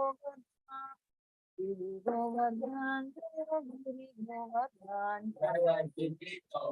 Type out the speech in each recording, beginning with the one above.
Govardhan, Giri Govardhan, Radhe Shyam, Radhe Shyam,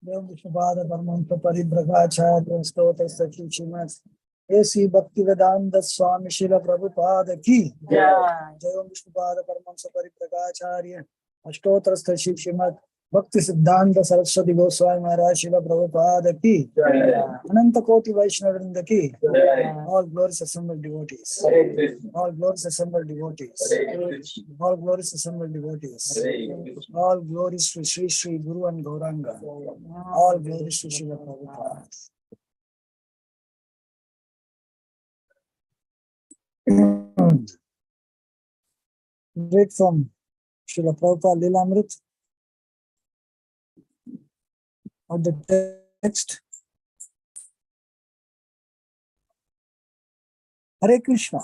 देव विष्णुपाद परमहंस परिव्रगाचार्य स्तोत्र सखी श्रीमद ऐसी भक्ति वेदांत स्वामी शिल प्रभुपाद की जय विष्णुपाद परमहंस परिव्रगाचार्य अष्टोत्र श्रीमद भक्ति सिद्धांत सरस्वती गोस्वामी महाराज शिल प्रभुपाद की अनंत कोटि वैष्णव वृंद की all glories assembled devotees, all glorious assembled devotees, all glorious assembled devotees, all glories to Sri Sri Guru and Gauranga, all glories to Srila Prabhupada. Read from Srila Prabhupada Lilamrit or the text. Hare Krishna.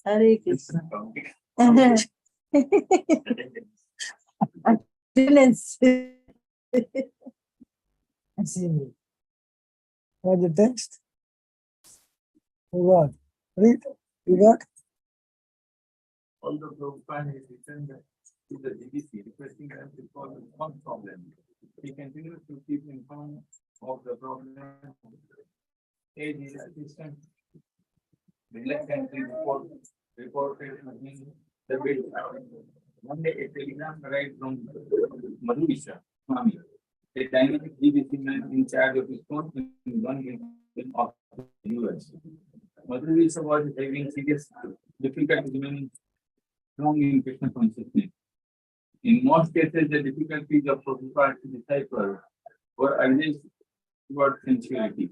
Hare Krishna. Or the text. What? Read. You got? Although Prabhupada has returned to the GBC requesting them to solve one problem, he continues to keep informed of the problem. As his assistant reluctantly reported the bill. One day a telegram arrived from Madhurisha Swami, a dynamic GBC man in charge of his phone in one region of the US. Madhurisha was having serious difficulty remaining strong in Krishna consciousness. In most cases, the difficulties of Prabhupada's disciples were urged toward sensuality.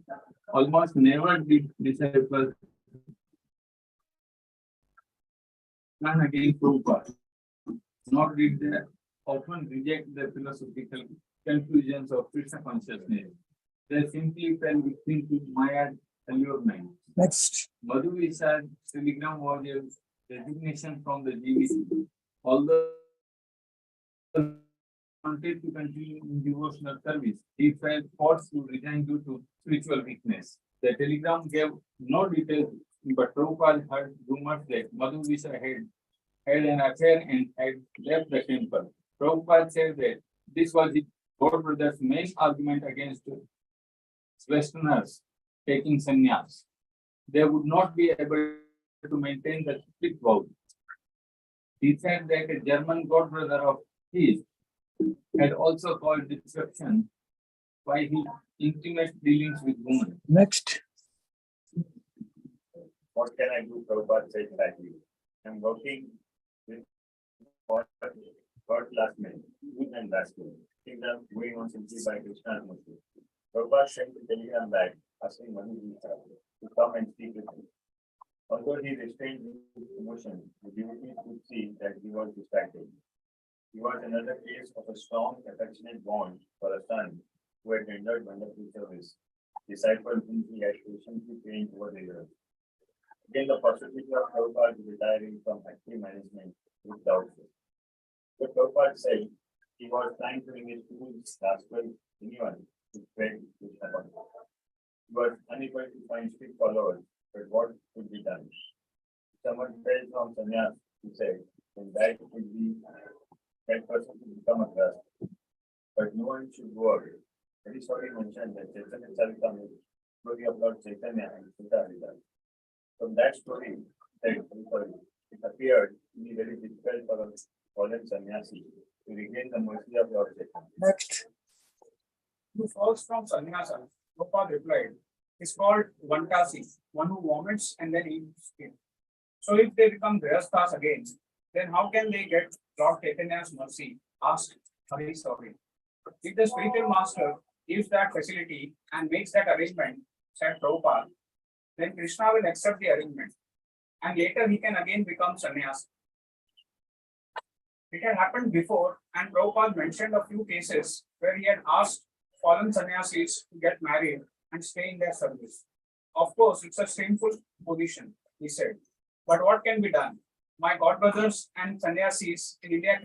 Almost never did disciples turn against Prabhupada, nor did they often reject the philosophical conclusions of Krishna consciousness. They simply fell victim to Maya's allurement. Next. Madhurisha's telegram was a resignation from the GBC. Although he wanted to continue in devotional service, he felt forced to resign due to spiritual weakness. The telegram gave no details, but Prabhupada heard rumors that Madhurisha had an affair and had left the temple. Prabhupada said that this was his God brother's main argument against Westerners taking sannyas. They would not be able to maintain the strict vow. He said that a German god brother of his had also caused disruption by his intimate dealings with women. Next. What can I do? Prabhupada said sadly. I'm working with God last man, good and rascal. Things are going on simply by Krishna's mercy. Prabhupada sent a telegram back asking Madhurisha to come and speak with him. Although he restrained his emotion, the devotees could see that he was distracted. He was another case of a strong, affectionate bond for a son who had rendered wonderful service. Disciples whom he had patiently trained over the years. Again, the possibility of Prabhupada retiring from active management was doubtful. But Prabhupada said he was trying to bring his schools gospel anyone who spread Krishna consciousness. was unable to find strict followers, but what could be done? Someone fell from sannyas, he said, then that could be that person to become a trust. But no one should go away. Very sorry mentioned that Chaitanya Charitamrita, story of Lord Chaitanya and Sita Vida. From that story, it appeared to be very difficult for a fallen sannyasi to regain the mercy of Lord Chaitanya. Next. Who falls from sannyasa, Prabhupada replied, is called Vantasi, one who vomits and then eats skin. So if they become Grihasthas again, then how can they get Lord Chaitanya's mercy? Asked Hari Sauri. If the spiritual master gives that facility and makes that arrangement, said Prabhupada, then Krishna will accept the arrangement. And later he can again become sannyas. It had happened before, and Prabhupada mentioned a few cases where he had asked fallen sannyasis to get married and stay in their service. Of course, it's a shameful position, he said. But what can be done? My godbrothers and sannyasis in India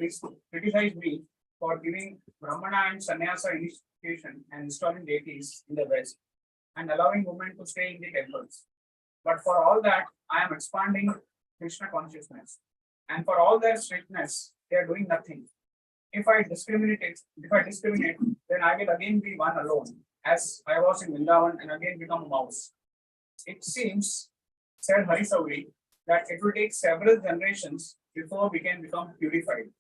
criticize me for giving Brahmana and sannyasa initiation and installing deities in the West and allowing women to stay in the temples. But for all that, I am expanding Krishna consciousness. And for all their strictness, they are doing nothing. If I discriminate, then I will again be one alone, as I was in Vrindavan and again become a mouse. It seems, said Hari Sauri, that it will take several generations before we can become purified.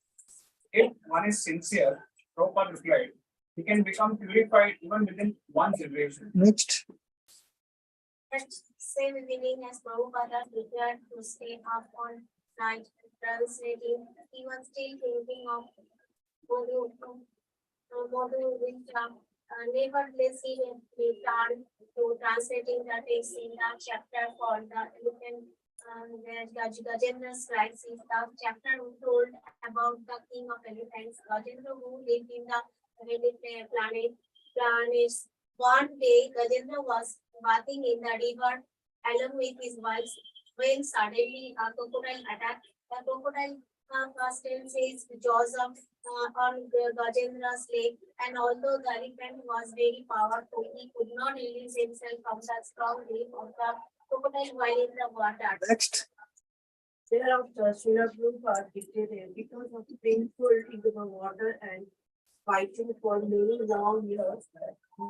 If one is sincere, Prabhupada replied, he can become purified even within one generation. Next. At same evening as Prabhupada prepared to stay up all night translating, he was still thinking of Madhu Vishram. Nevertheless, he returned to translating the text in the chapter called the elephant. Gajendra's rights is the chapter told about the king of elephants, Gajendra, who lived in the planets. One day, Gajendra was bathing in the river along with his wife when suddenly a crocodile attacked. The crocodile first his jaws on Gajendra's leg, and although the elephant was very powerful, he could not release himself from the strong grip of the crocodile while in the water. Next. Thereafter, Srila Prabhupada dictated because of painful into the water and fighting for many long years,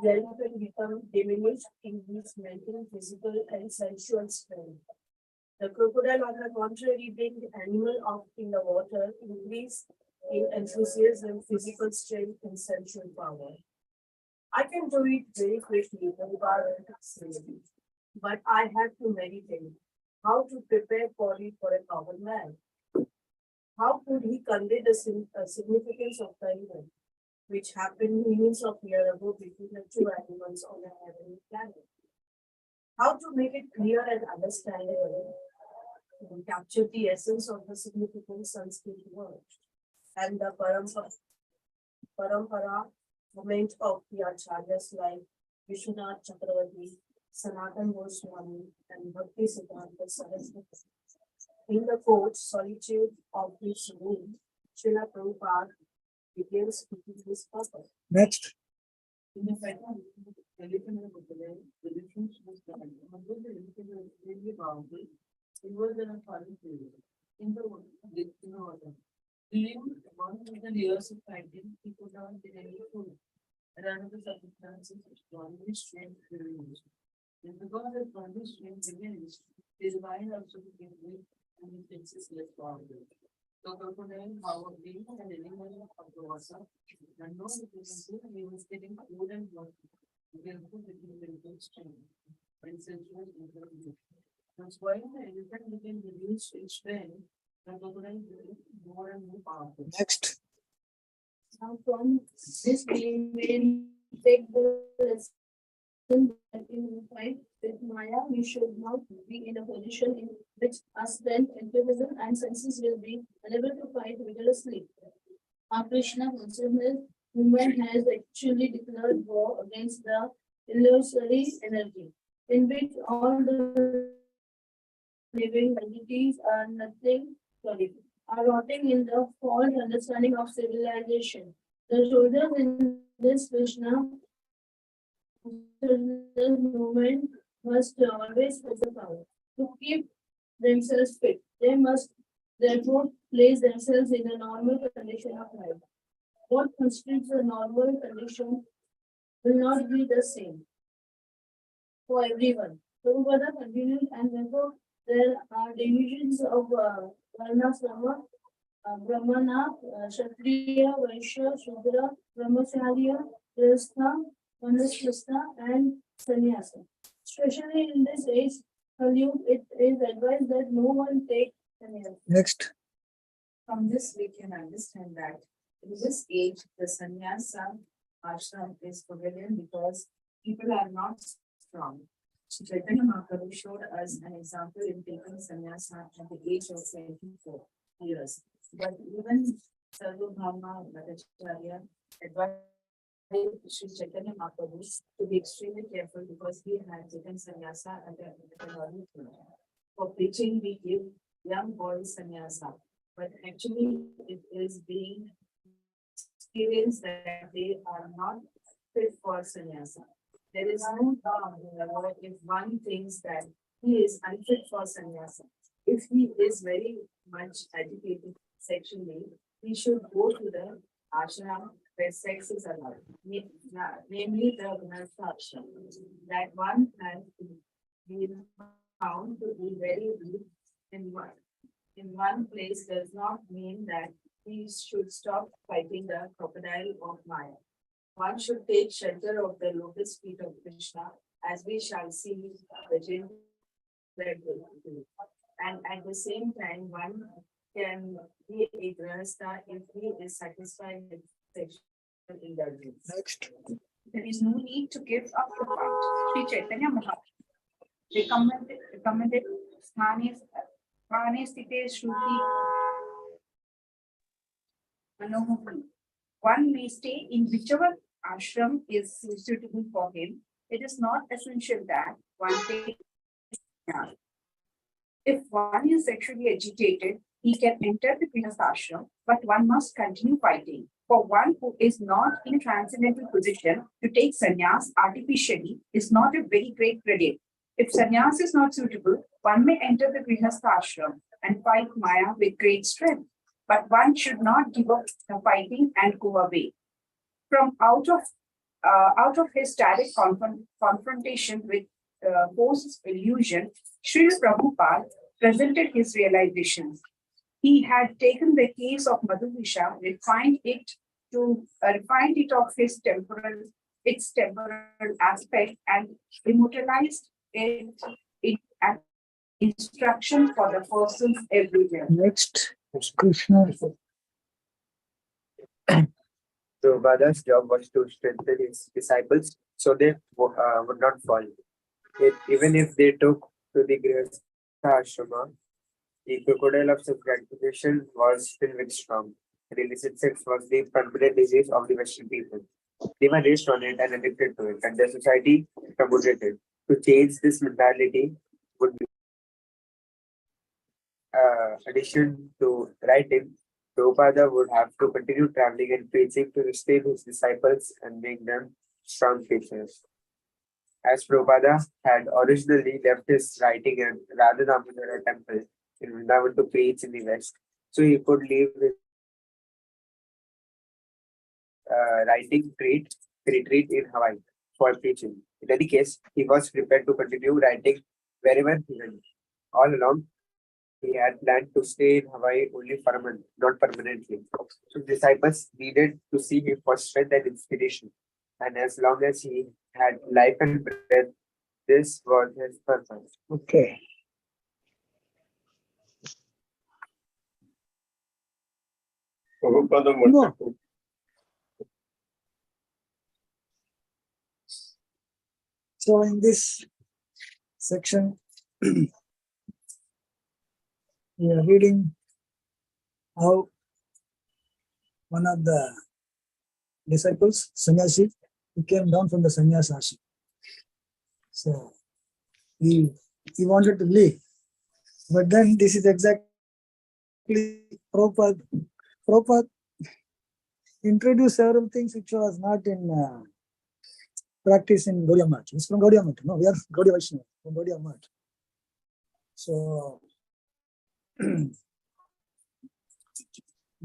the elephant became diminished in his mental, physical, and sensual strength. The crocodile, on the contrary, being the animal of in the water, increased in enthusiasm, physical strength, and sensual power. I can do it very quickly, Prabhupada said, but I have to meditate how to prepare for it for a common man. How could he convey the significance of the event, which happened millions of years ago between the two animals on a heavenly planet? How to make it clear and understandable, and capture the essence of the significant Sanskrit word and the parampara moment of the acharyas like Vishwanath Chakravarti, Sanatan Goswami, and Bhakti Siddhanta Saraswati. In the court solitude of this room, Srila Prabhupada began speaking his purpose. Next. In the second elephant of the difference was that although the elephant was really powerful, it was in a foreign period. In the water. During 1,000 years of fighting, he could not get any food. And under the circumstances, his bodily strength diminished. And because his bodily strength diminished, his mind also became weak and his senses less powerful. So crocodile, however, being an animal of the water, and no difficulty, he was getting food and water. Therefore, became very good strength and sensual improvement. That's why the elephant became reduced in strength, the crocodile became more and more powerful. Next. Now, from this, we may take the lesson that in the fight with Maya, we should not be in a position in which our strength, intelligence, and senses will be unable to fight vigorously. Our Krishna consciousness movement has actually declared war against the illusory energy, in which all the living entities are nothing sorry, are rotting in the false understanding of civilization. The soldiers in this Krishna The movement must always focus on to keep themselves fit. They must therefore place themselves in a normal condition of life. What constitutes a normal condition will not be the same for everyone. So further continued and therefore there are divisions of Varna Sama, Brahmana, Kshatriya, Vaishya, Shudra, Brahmacharya, Grihastha, Manashristha and Sannyasa. Especially in this age, Kaliyug, it is advised that no one take sannyasa. Next. From this, we can understand that in this age, the sannyasa ashram is forbidden because people are not strong. Shri Chaitanya Mahaprabhu showed us an example in taking sannyasa at the age of 24 years. But even Sarvabhauma Bhattacharya advised Shri Chaitanya Mahaprabhu to be extremely careful because he had taken sannyasa at an early age. For preaching, we give young boys sannyasa, but actually it is being experienced that they are not fit for sannyasa. There is no harm, however, if one thinks that he is unfit for sannyasa. If he is very much agitated sexually, he should go to the ashram where sex is allowed, namely the Grihastha ashram. That one has been found to be very weak in one place does not mean that we should stop fighting the crocodile of Maya. One should take shelter of the lotus feet of Krishna, as we shall see the gentle that will do. And at the same time, one can be a grihastha if he is satisfied with sexual indulgence. Next. There is no need to give up the fight. Sri Chaitanya Mahaprabhu recommended Sthane Sthite Shruti Manohari. One may stay in whichever ashram is suitable for him. It is not essential that one take jnana. If one is sexually agitated, he can enter the Grihastha ashram, but one must continue fighting. For one who is not in transcendental position, to take sannyas artificially is not a very great credit. If sannyas is not suitable, one may enter the Grihastha ashram and fight Maya with great strength. But one should not give up the fighting and go away. From out of his direct confrontation with force illusion, Srila Prabhupada presented his realizations. He had taken the case of Madhuvisha, refined it of its temporal aspect, and immortalized it in an instruction for the persons everywhere. Next. Krishna. Prabhupada's job was to strengthen his disciples so they would not fall. Even if they took to the Grihastha ashrama, the crocodile of self-gratification was still very strong. Illicit sex was the permanent disease of the Western people. They were raised on it and addicted to it, and their society promoted it. To change this mentality would be addition to writing. Prabhupada would have to continue traveling and preaching to restrain his disciples and make them strong preachers. As Prabhupada had originally left his writing at Radha Damodara temple in Vrindavan to preach in the West, so he could leave his writing retreat in Hawaii for preaching. In any case, he was prepared to continue writing wherever he went. All along, he had planned to stay in Hawaii only for a month, not permanently. So disciples needed to see him for strength and inspiration. And as long as he had life and breath, this was his purpose. Okay. Prabhupada No. wanted to So in this section, we are reading how one of the disciples, sannyasi, he came down from the sannyas ashram. So he wanted to leave. But then this is exactly Prabhupada introduced several things which was not in practice in Gaudiya Math. He's from Gaudiya Math. No, we are Gaudiya Vaishnava from Gaudiya Math. So,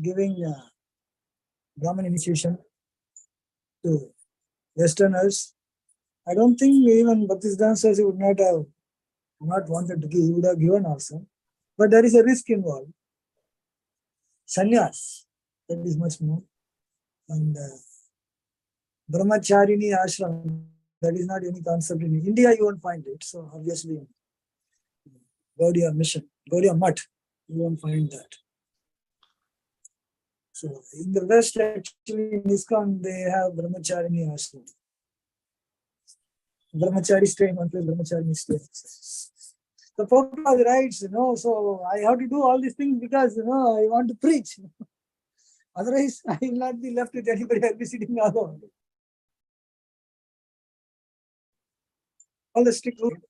giving Brahman initiation to Westerners, I don't think even Bhaktisiddhanta Saraswati would not have not wanted to give, he would have given also. But there is a risk involved. Sannyas, that is much more. And Brahmacharini ashram, that is not any concept in India, you won't find it. So obviously, Gaudiya mission, Gaudiya Math, you won't find that. So in the West, actually, in ISKCON, they have Brahmacharini ashram. Brahmachari stay in one place, Brahmacharini stay. The Prabhupada writes, so I have to do all these things because, I want to preach. Otherwise, I will not be left with anybody. I will be sitting alone. All the strict rules, it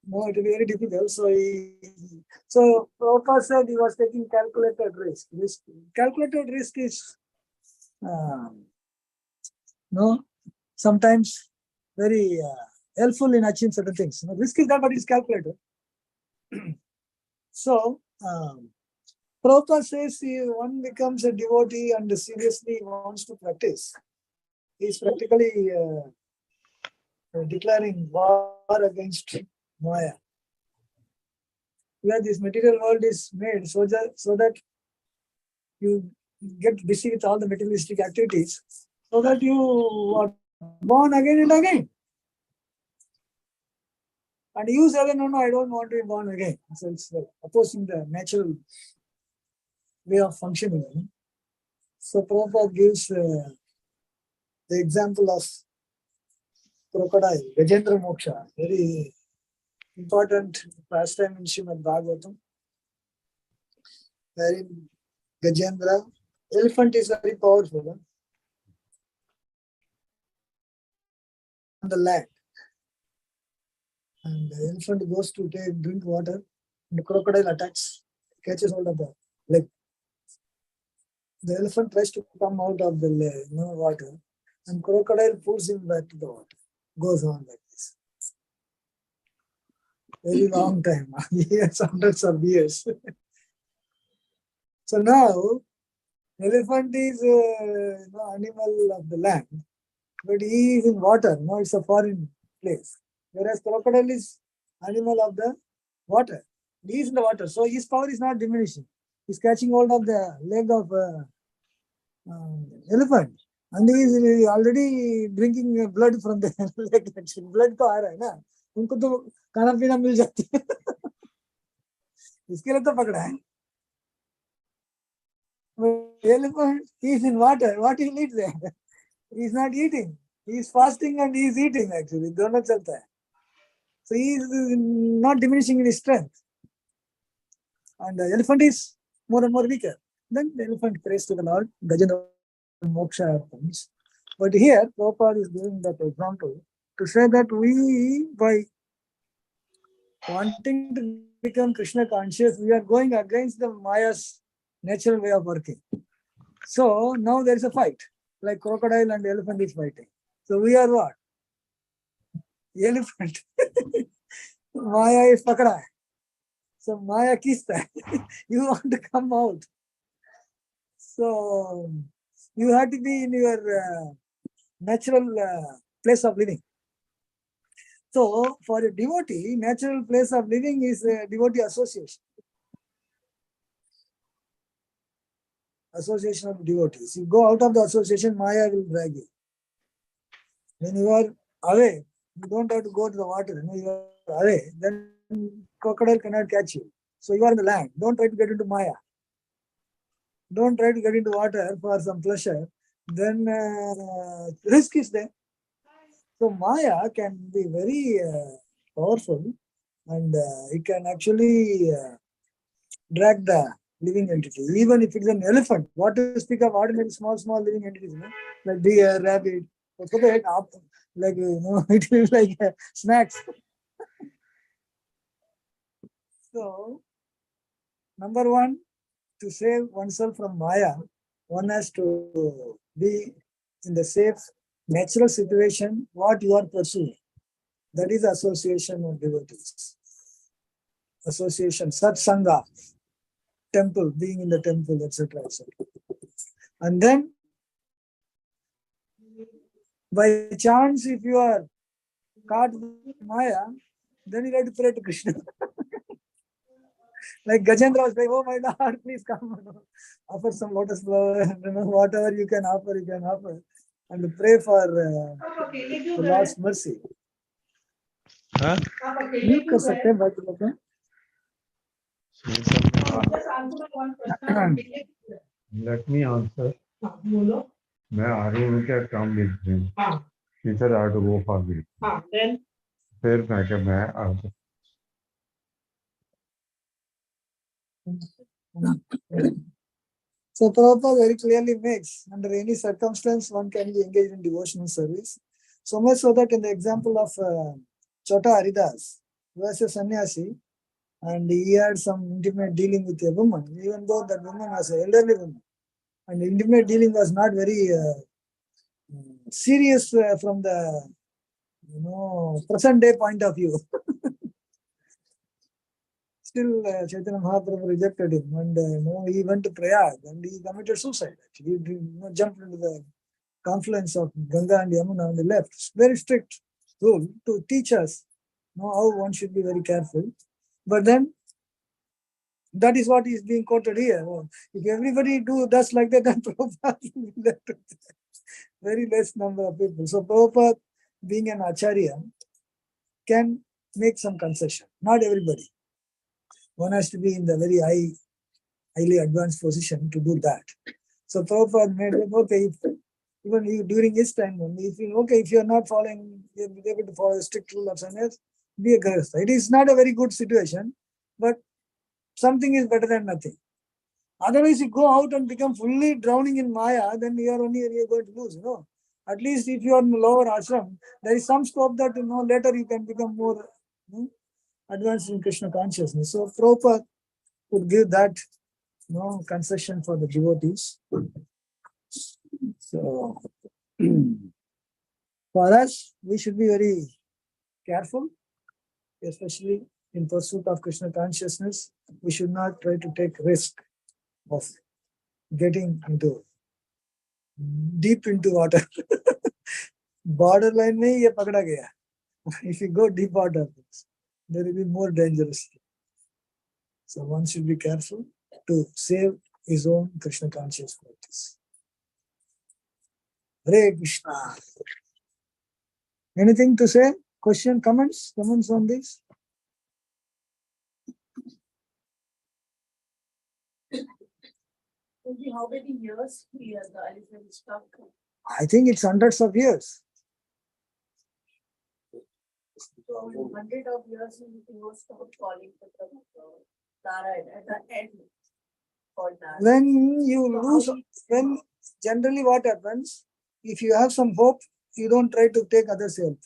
will be very difficult. So Prabhupada said he was taking calculated risk. Calculated risk is, sometimes very helpful in achieving certain things. Risk is that, but it's calculated. So, Prabhupada says if one becomes a devotee and seriously wants to practice, he is practically declaring war against Maya. Where this material world is made so that you get busy with all the materialistic activities, so that you are born again and again. And you say, no, I don't want to be born again. So it's opposing the natural way of functioning. So Prabhupada gives the example of crocodile, Gajendra Moksha, very important pastime in Srimad Bhagavatam. Wherein Gajendra, elephant is very powerful on the land. And the elephant goes to drink water, and the crocodile attacks, catches hold of the leg. The elephant tries to come out of the water, and crocodile pulls him back to the water. Goes on like this. Very long time, years, hundreds of years. So now, elephant is animal of the land, but he is in water. Now it's a foreign place. Whereas crocodile is animal of the water. He is in the water, so his power is not diminishing. He's catching hold of the leg of elephant, and he is already drinking blood from the leg. Blood तो आ रहा है ना, उनको तो खाना पीना मिल जाती है. इसके लिए तो पकड़ा है. Elephant is in water. What he eats there? He is not eating. He is fasting and he is eating actually. दोनों चलता है. So he is not diminishing in his strength. And the elephant is more and more weaker. Then the elephant prays to the Lord, Gajendra Moksha happens. But here, Prabhupada is giving that example to say that we, by wanting to become Krishna conscious, we are going against the Maya's natural way of working. So now there is a fight, like crocodile and elephant is fighting. So we are what? Elephant. Maya is pakada hai. So Maya kista hai. You want to come out. So you have to be in your natural place of living. So for a devotee, natural place of living is a devotee association. Association of devotees. You go out of the association, Maya will drag you. When you are away, you don't have to go to the water. You are away, then crocodile cannot catch you. So you are in the land. Don't try to get into Maya. Don't try to get into water for some pleasure. Then risk is there. So Maya can be very powerful, and it can actually drag the living entity. Even if it's an elephant, what to speak of ordinary small living entities, like deer, rabbit, like it is like snacks. So, number one, to save oneself from Maya, one has to be in the safe natural situation, what you are pursuing. That is association of devotees. Association, satsanga, temple, being in the temple, etc. etc. And then, by chance, if you are caught with Maya, then you have to pray to Krishna. Like Gajendra was like, oh my Lord, please come, offer some lotus flower, whatever you can offer, and pray for the Lord's mercy. Huh? Mute कर सकते हैं बाकी लोग हैं? Let me answer. मैं आर्यन के काम लिख रही हूँ. He said I have to go for it. फिर मैं क्या मैं So Prabhupada very clearly makes, under any circumstance, one can be engaged in devotional service. So much so that in the example of Chota Haridas, he was a sannyasi, and he had some intimate dealing with a woman, even though that woman was an elderly woman. And the intimate dealing was not very serious from the present day point of view. Still, Chaitanya Mahaprabhu rejected him, and he went to Prayag and he committed suicide. Actually, he jumped into the confluence of Ganga and Yamuna on the left. It's very strict rule to teach us how one should be very careful. But then, that is what is being quoted here. If everybody does like that, then Prabhupada will be left with very less number of people. So Prabhupada, being an acharya, can make some concession. Not everybody. One has to be in the very highly advanced position to do that. So Prabhupada made it okay. Even during his time, if you are not following, you're able to follow a strict rule of sannyas, be a grahastha. It is not a very good situation, but something is better than nothing. Otherwise, you go out and become fully drowning in Maya, then you're going to lose, At least if you are in the lower ashram, there is some scope that, later you can become more advanced in Krishna consciousness. So Prabhupada would give that, concession for the devotees. So, for us, we should be very careful, especially in pursuit of Krishna consciousness. We should not try to take risk of getting deep into water. Borderline में ये पकड़ा गया. If you go deep water, there will be more dangerous. So one should be careful to save his own Krishna conscious practice. Hare Krishna. Anything to say? Question, comments on this? How many years here the elephant stuck? I think it's hundreds of years. So 100 of years he was stopped calling for the Narayan at the end. Called Narayan. When generally what happens, if you have some hope, you don't try to take others' help.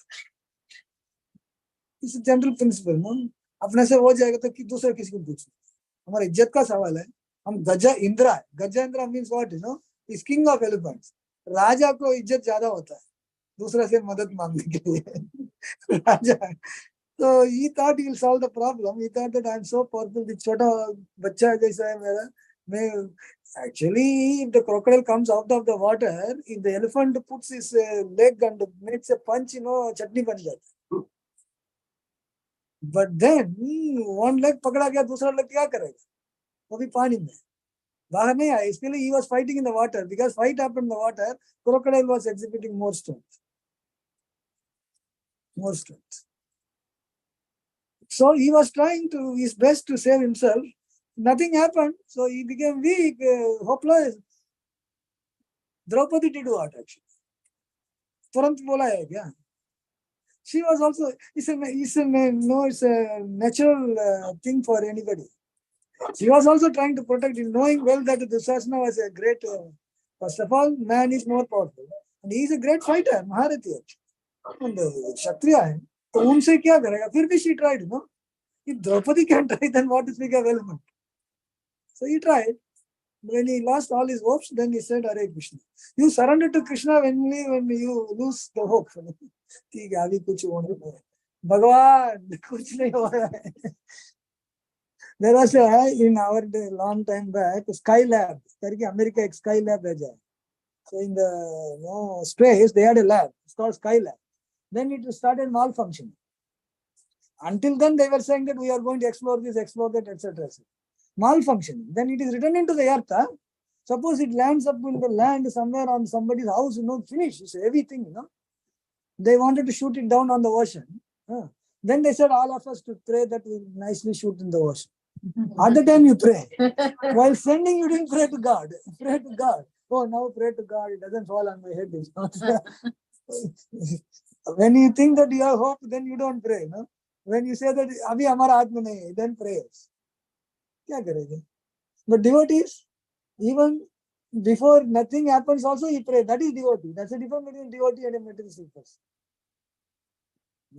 It's a general principle, no? अपने से हो जाएगा तो दूसरे किसी को पूछो. हमारी इज्जत का सवाल है. हम गजा इंद्रा है. गजा Indira means what, is king of elephants. राजा को इज्जत ज्यादा होता है दूसरे से मदद मांगने के लिए. राजा. So he thought he will solve the problem. He thought that I am so powerful. The छोटा बच्चा जैसा है मेरा. Actually, if the crocodile comes out of the water, if the elephant puts his leg and makes a punch, chutney ban jata. But then one leg पकड़ा गया, दूसरा leg क्या करेगा? वो भी पानी में बाहर नहीं आया. इसके लिए he was fighting in the water. Because fight happened in the water, crocodile was exhibiting more strength. So he was trying his best to save himself. Nothing happened. So he became weak, hopeless. Draupadi did what actually? तुरंत बोला है क्या? She was also, it's a natural thing for anybody. She was also trying to protect him, knowing well that Dushasana was a great, first of all, man is more powerful. And he is a great fighter, Maharati. And Kshatriya है, तो उनसे क्या करेगा? फिर भी she tried, If Draupadi can try, then what is big of element? So he tried. When he lost all his hopes, then he said, Hare Krishna. You surrender to Krishna only when you lose the hope. ठीक है, अभी कुछ होने नहीं है. भगवान कुछ नहीं हो रहा है. There was in our day, long time back, Skylab. करके अमेरिका एक Skylab है जाए. So in the space, they had a lab. It's called Skylab. Then it started malfunctioning. Until then, they were saying that we are going to explore this, explore that, etc. Malfunctioning. Then it is returned into the earth. Huh? Suppose it lands up in the land somewhere on somebody's house, finish. It's everything, They wanted to shoot it down on the ocean. Then they said all of us to pray that we nicely shoot in the ocean. At the time you pray. While sending, you didn't pray to God. Pray to God. Oh, now pray to God. It doesn't fall on my head. When you think that you have hope, then you don't pray. When you say that abhi hamara haath mein nahi hai, then prayers. Kya karenge? But devotees, even before nothing happens, also he pray. That is devotee. That's the difference between devotee and a materialistic person.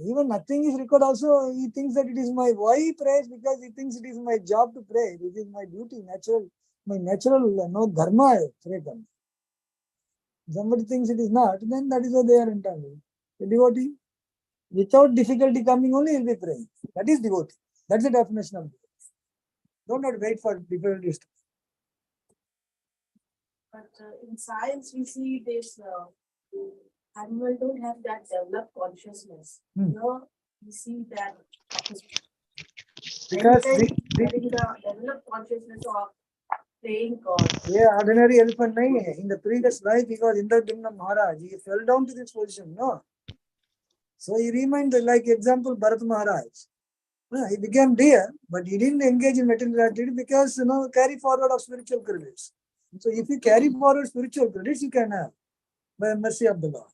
Even nothing is required, also he thinks that it is my, why he prays? Because he thinks it is my job to pray. It is my duty, my natural, dharma. Pray. Somebody thinks it is not, then that is why they are entangled. A devotee, without difficulty coming only, he will be praying. That is devotee. That's the definition of devotee. Don't have to wait for difficulties. But in science, we see this animal don't have that developed consciousness. We see that because having the developed consciousness of playing God. Yeah, ordinary elephant nahi hai. In the previous life, he was Indradimna Maharaj. He fell down to this position, no? So he remained like example Bharat Maharaj. He became deer, but he didn't engage in material activity because carry forward of spiritual credits. So if you carry forward spiritual credits, you can have by mercy of the Lord.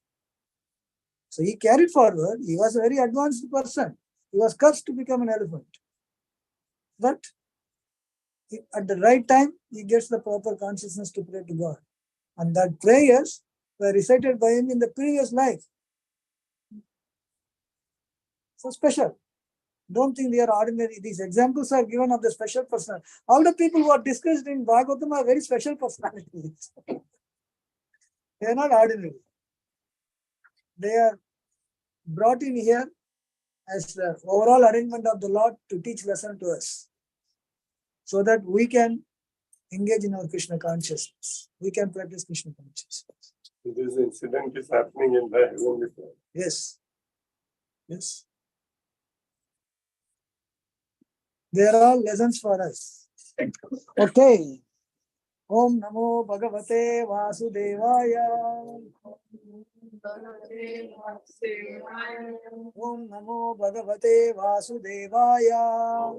So he carried forward. He was a very advanced person. He was cursed to become an elephant. But at the right time, he gets the proper consciousness to pray to God. And that prayers were recited by him in the previous life. So special. Don't think they are ordinary. These examples are given of the special person. All the people who are discussed in Bhagavatam are very special personalities. They are not ordinary. They are brought in here as the overall arrangement of the Lord to teach lesson to us, so that we can engage in our Krishna consciousness. We can practice Krishna consciousness. This incident is happening in the heavenly plane. Yes. Yes. They are all lessons for us. Okay. Om Namo Bhagavate Vasudevaya. Om Namo Bhagavate Vasudevaya.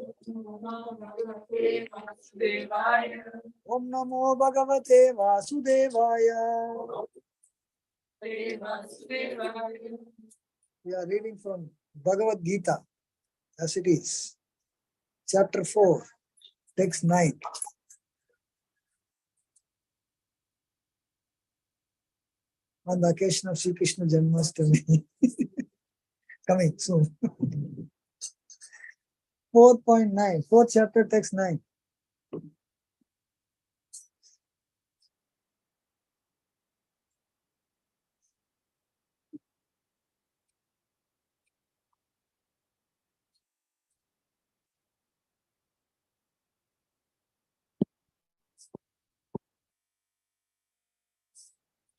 Om Namo Bhagavate Vasudevaya. We are reading from Bhagavad Gita as it is. Chapter 4, text 9. On the occasion of Sri Krishna Janmashtami. Coming soon. 4.9, 4th chapter, text 9.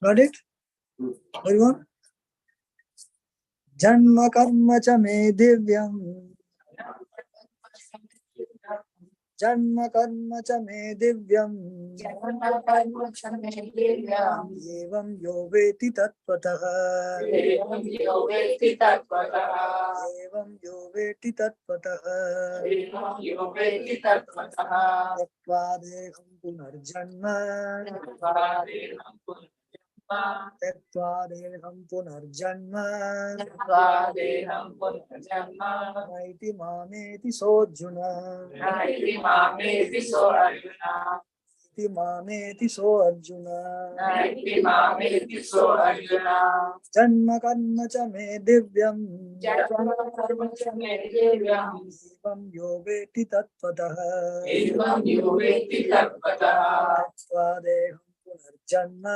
Got it? Everyone? Janma karma cha me divyam. Janma karma cha me divyam. Evam yo veti tatpataha. Evam yo veti tatpataha. Tattvadeham punarjanma. Tattvadeham punarjanma. Naiti mameti sojjuna. नैति मामेति सो अर्जुन जन्म कर्म च मे दिव्यम् एवं यो वेत्ति तत्त्वतः त्यक्त्वा देहं पुनर्जन्म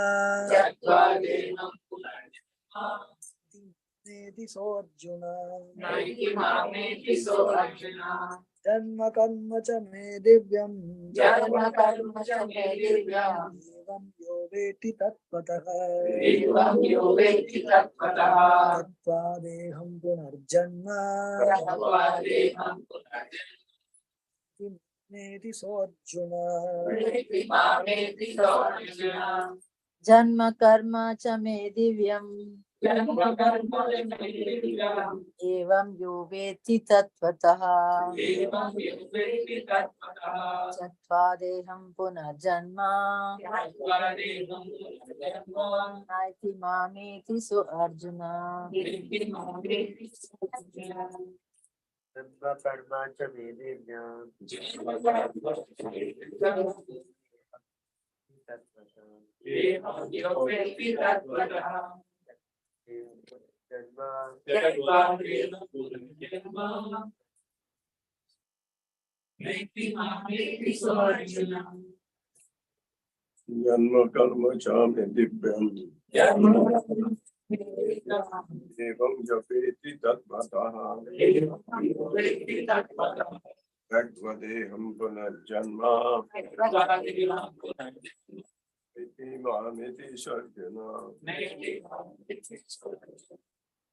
नेति सोऽर्जुन जन्म कर्म च मे दिव्यम् एवं यो वेत्ति तत्त्वतः त्यक्त्वा देहं पुनर्जन्म नेति सोऽर्जुन जन्म कर्म च मे दिव्यम् एवं यो वेत्ति तत्त्वतः त्यक्त्वा देहं पुनर्जन्म नैति मामेति सो अर्जुन जन्म कर्म च मे दिव्यम् जन्म कर्म च मे दिव्यम् एवं जपेति तत्त्वतः त्यक्त्वा देहं पुनर्जन्म इति मामेति सर्जन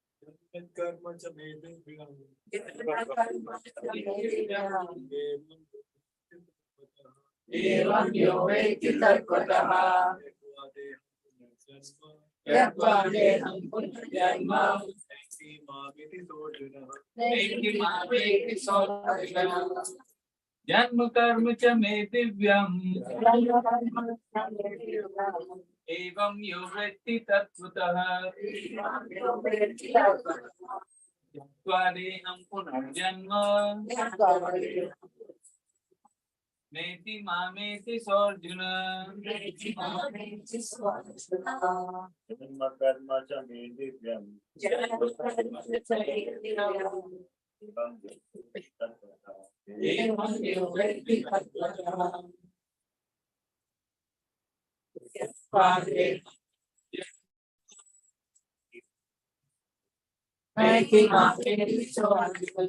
कर्म च मे दिव्यम् एवं यो वेत्ति तत्त्वतः त्यक्त्वा देहं पुनर्जन्म नैति मामेति सो अर्जुन जन्म कर्म च मे दिव्यम् एवं यो वेत्ति तत्त्वतः त्यक्त्वा देहं पुनर्जन्म नेति मामेति सोऽर्जुन जन्म कर्म च मे दिव्यम् एवं यो वेत्ति तत्त्वतः त्यक्त्वा देहं नैति मामेति सो अर्जुन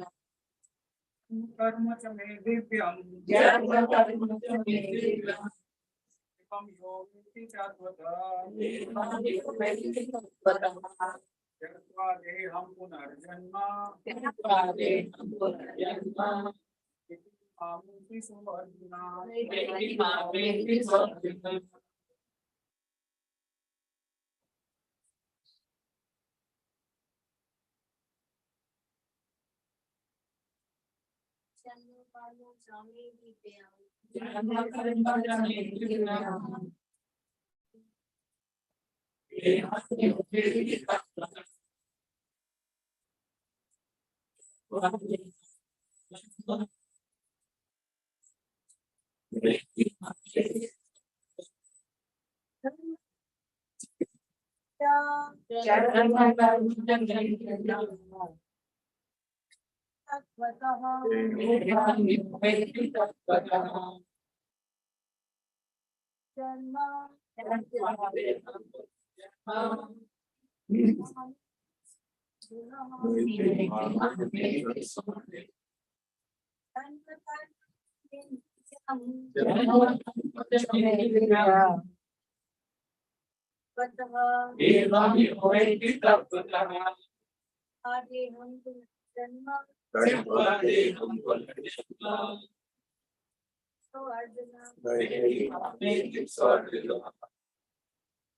कर्म च मे दिव्यम् जन्म कर्म च मे दिव्यम् एवं यो वेत्ति तत्त्वतः एवं यो वेत्ति तत्त्वतः त्यक्त्वा देहं पुनर्जन्म त्यक्त्वा देहं पुनर्जन्म इति मामेति सो अर्जुन नैति मामेति सो अर्जुन जन्म कर्म च मे दिव्यम् जन्म कर्म च मे दिव्यम् एवं यो वेत्ति तत्त्वतः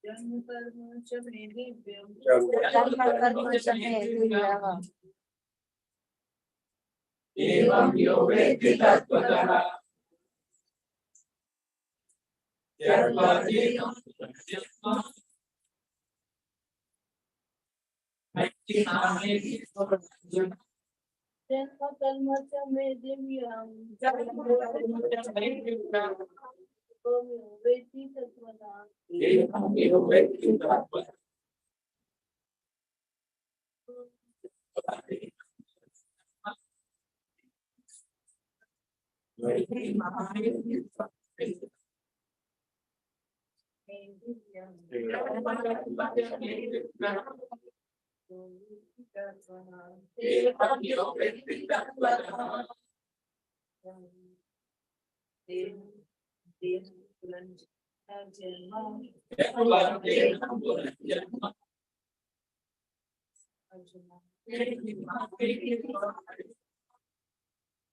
जन्म कर्म च मे दिव्यम् एवं यो वेत्ति तत्त्वतः त्यक्त्वा देहं पुनर्जन्म नैति मामेति सो अर्जुन जन्म कर्म च मे दिव्यम् वेदी तत्वदा एवं योवेति तत्त्वतः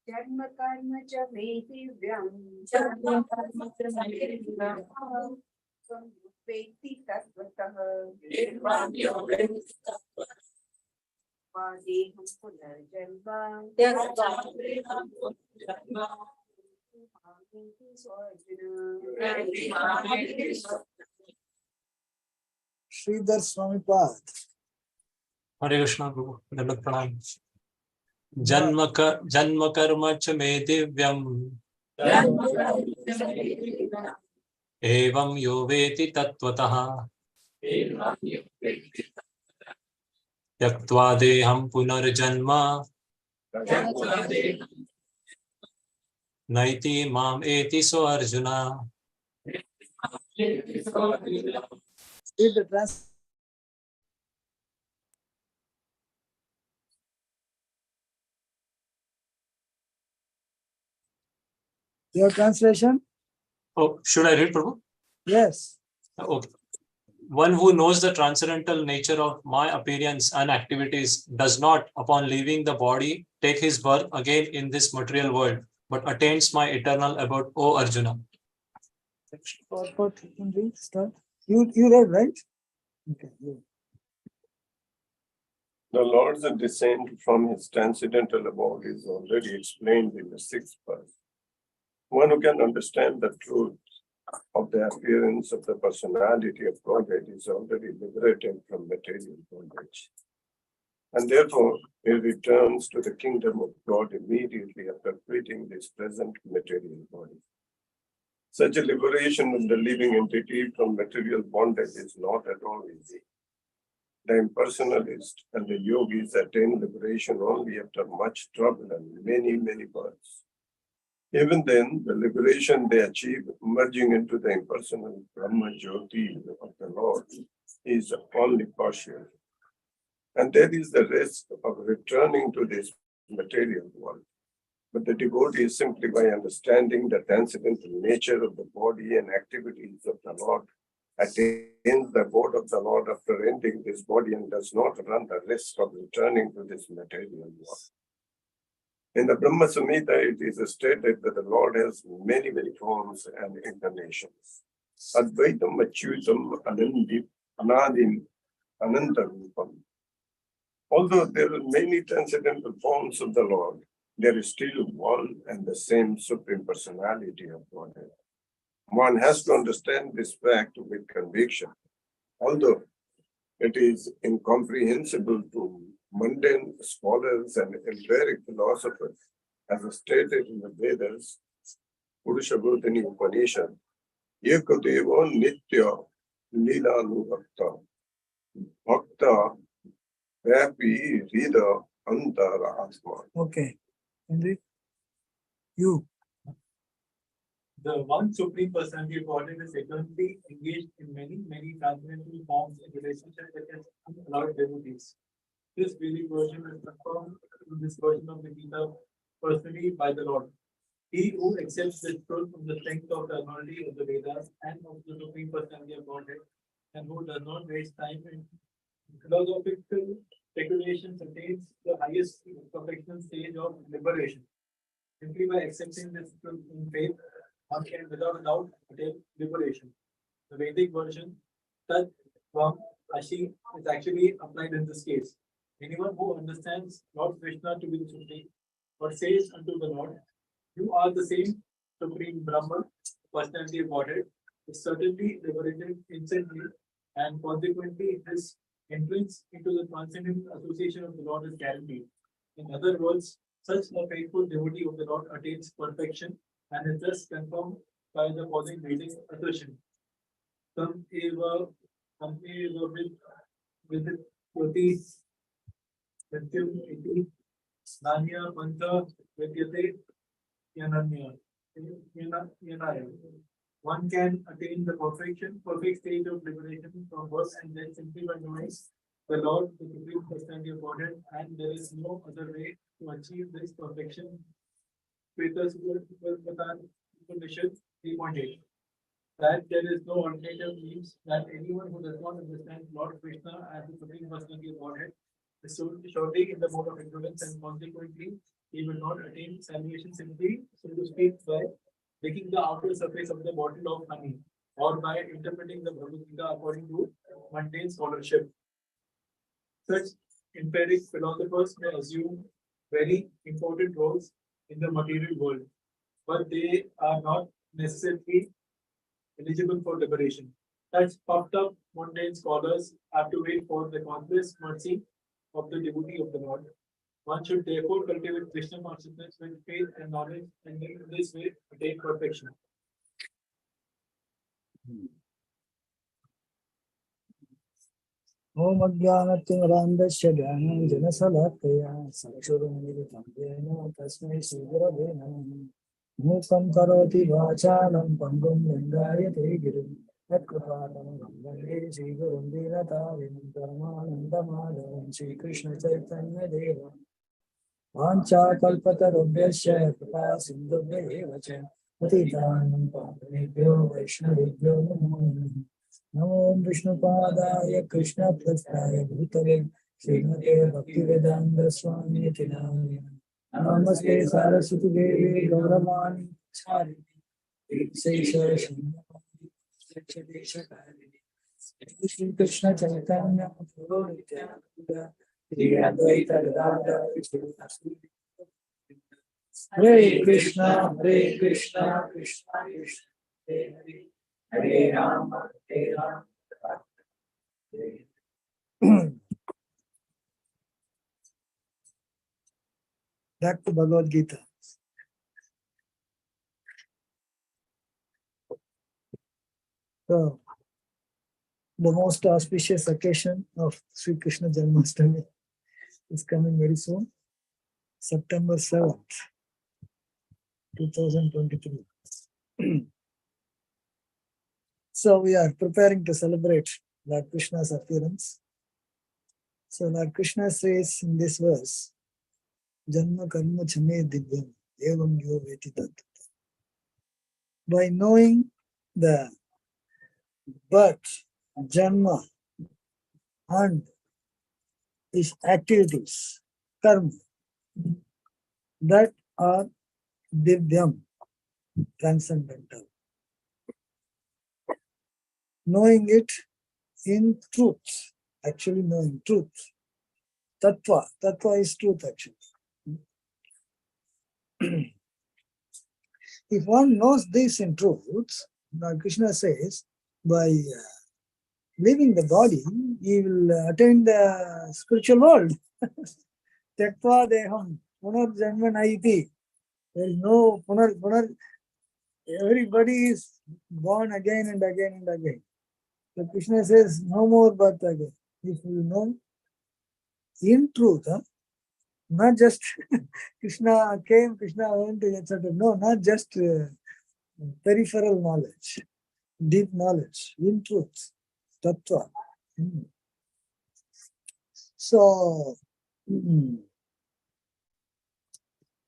जन्म कर्म च मे दिव्यम् वेत्ति तत्त्वतः देहं पुनर्जन्म Sridhar Swami Pad. हरे कृष्ण प्रभु दंडवत प्रणाम। जन्म कर्म च मे दिव्यम् एवं यो वेति तत्त्वतः त्यक्त्वा देहं पुनर्जन्म नैति माम् एति सो Arjun. Read the trans. Your translation? Oh, should I read, Prabhu? Yes. Okay. One who knows the transcendental nature of my appearance and activities does not, upon leaving the body, take his birth again in this material world, but attains my eternal abode, O Arjuna. Purport, you can read, start. You read, right? Okay. You. The Lord's descent from his transcendental abode is already explained in the sixth verse. One who can understand the truth of the appearance of the personality of Godhead is already liberated from material bondage. And therefore, he returns to the kingdom of God immediately after quitting this present material body. Such a liberation of the living entity from material bondage is not at all easy. The impersonalist and the yogis attain liberation only after much trouble and many, many births. Even then, the liberation they achieve merging into the impersonal Brahma Jyoti of the Lord is only partial. And there is the risk of returning to this material world. But the devotee, simply by understanding the transcendental nature of the body and activities of the Lord, attains the abode of the Lord after ending this body and does not run the risk of returning to this material world. In the Brahma Samhita, it is stated that the Lord has many, many forms and incarnations. Advaitam Achyutam Anadim Anantarupam. Although there are many transcendental forms of the Lord, there is still one and the same Supreme Personality of Godhead. One has to understand this fact with conviction. Although it is incomprehensible to mundane scholars and empiric philosophers, as stated in the Vedas, Purushabhutani Upanishad, Ekadeva Nitya Lila Nubhakta, Bhakta Vapi Rida Antara Atma. Okay. Henry, you. The one Supreme Personality of Godhead is eternally engaged in many, many transcendental forms in relationships that can unallowed devotees. This Vedic version is confirmed in this version of the Gita personally by the Lord. He who accepts this truth from the strength of the authority of the Vedas and of the Supreme Personality of Godhead, and who does not waste time in philosophical speculations, attains the highest perfection stage of liberation. Simply by accepting this truth in faith, one can without a doubt attain liberation. The Vedic version, Tat Tvam Ashi, is actually applied in this case. Anyone who understands Lord Krishna to be the Supreme, or says unto the Lord, you are the same Supreme Brahman, personality of Godhead, is certainly liberated instantly, and consequently his entrance into the transcendental association of the Lord is guaranteed. In other words, such a faithful devotee of the Lord attains perfection and is thus confirmed by the following reading assertion. Some eva with Koti Satyam iti Nanya Manta Vidyate Yananya. Yanaya. One can attain the perfect stage of liberation from birth and then simply by knowing the Lord, the Supreme Personality of Godhead, and there is no other way to achieve this perfection. Peter's Upanishad 3.8. That there is no alternative means that anyone who does not understand Lord Krishna as the Supreme Personality of Godhead is surely in the mode of ignorance, and consequently he will not attain salvation simply, so to speak, by licking the outer surface of the bottle of honey, or by interpreting the Bhagavad Gita according to mundane scholarship. Such empiric philosophers may assume very important roles in the material world, but they are not necessarily eligible for liberation. Such puffed up mundane scholars have to wait for the conscious mercy of the devotee of the Lord. One should therefore cultivate Krishna consciousness with faith and knowledge, and in this way attain perfection. Om Ajnanatirandasya Jnananjana Salakaya Sarashuram Yena Tasmai Sugurave Namah Mukam Karoti Vachalam Pangum Lingayate Girim Yatkrapadam Vande Sri Gurum Dinatarim Paramanandamadan Sri Krishna Chaitanya Deva Vancha Kalpatarubhyasya Kripa Sindhubhya Vacha Patitanam Pavanebhyo Vaishnavibhyo Namo Namaha Namo Vishnupadaya Krishna Prastaya Bhutale Srimate Bhaktivedanta Swami Tinamaya Namaste Saraswati Devi Gauramani Chari Sesha Shri Krishna Chaitanya Prabhu Nityananda Shri Advaita Gadadhar Hare Krishna, Krishna Krishna, Hare Hare, Hare Rama, Hare Rama, Back to Bhagavad Gita. So, the most auspicious occasion of Sri Krishna Janmashtami is coming very soon, September 7th, 2023. So we are preparing to celebrate Lord Krishna's appearance. So Lord Krishna says in this verse, Janma karma chame divyam evam yo veti tat. By knowing the birth, janma, and his activities, karma, that are divyam, transcendental. Knowing it in truth, actually knowing truth. Tattva, tattva is truth actually. If one knows this in truth, now Krishna says, by leaving the body, he will attain the spiritual world. Tattva deham, punar janma naiti. There is no punar. Everybody is born again and again and again. So Krishna says, no more birth again. If you know in truth, not just Krishna came, Krishna went, etc. No, not just peripheral knowledge, deep knowledge, in truth, tattva. So,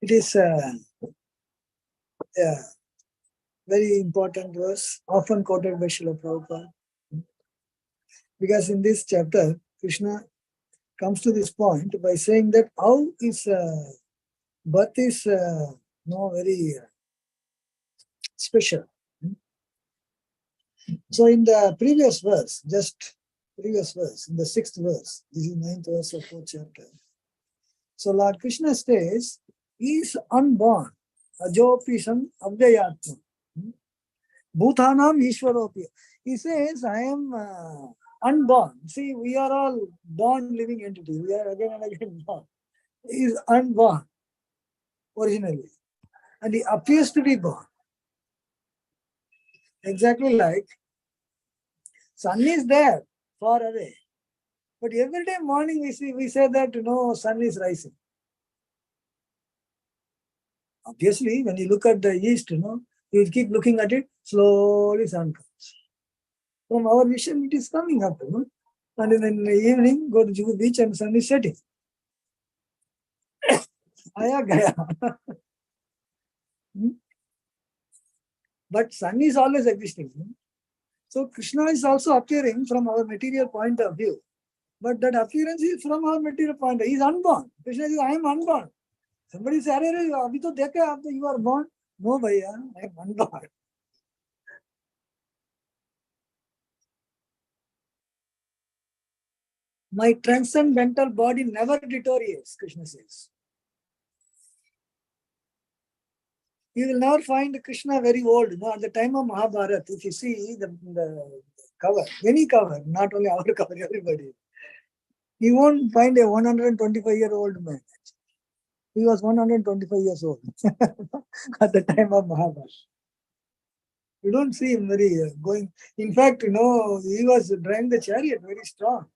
it is a very important verse, often quoted by Srila Prabhupada. Because in this chapter, Krishna comes to this point by saying that how is birth is very special. So in the previous verse, in the 6th verse, this is 9th verse of 4th chapter. So Lord Krishna says, he is unborn, ajopisam avdayatma, bhutanam ishwaropi. He says, I am unborn. See, we are all born living entities. We are again and again born. He is unborn originally. And he appears to be born. Exactly like sun is there far away. But every day morning we say that sun is rising. Obviously, when you look at the east, you keep looking at it, slowly sun comes. From our vision, it is coming up, and in the evening, go to Juhu beach and sun is setting. Aya gaya. But sun is always existing. So Krishna is also appearing from our material point of view. But that appearance is from our material point of view. He is unborn. Krishna says, I am unborn. Somebody says, abhi to dekha after you are born. No, bhaiya, I am unborn. My transcendental body never deteriorates, Krishna says. You will never find Krishna very old. At the time of Mahabharata, if you see the cover, any cover, not only our cover, everybody, you won't find a 125-year-old man. He was 125 years old at the time of Mahabharata. You don't see him very going. In fact, he was driving the chariot very strong.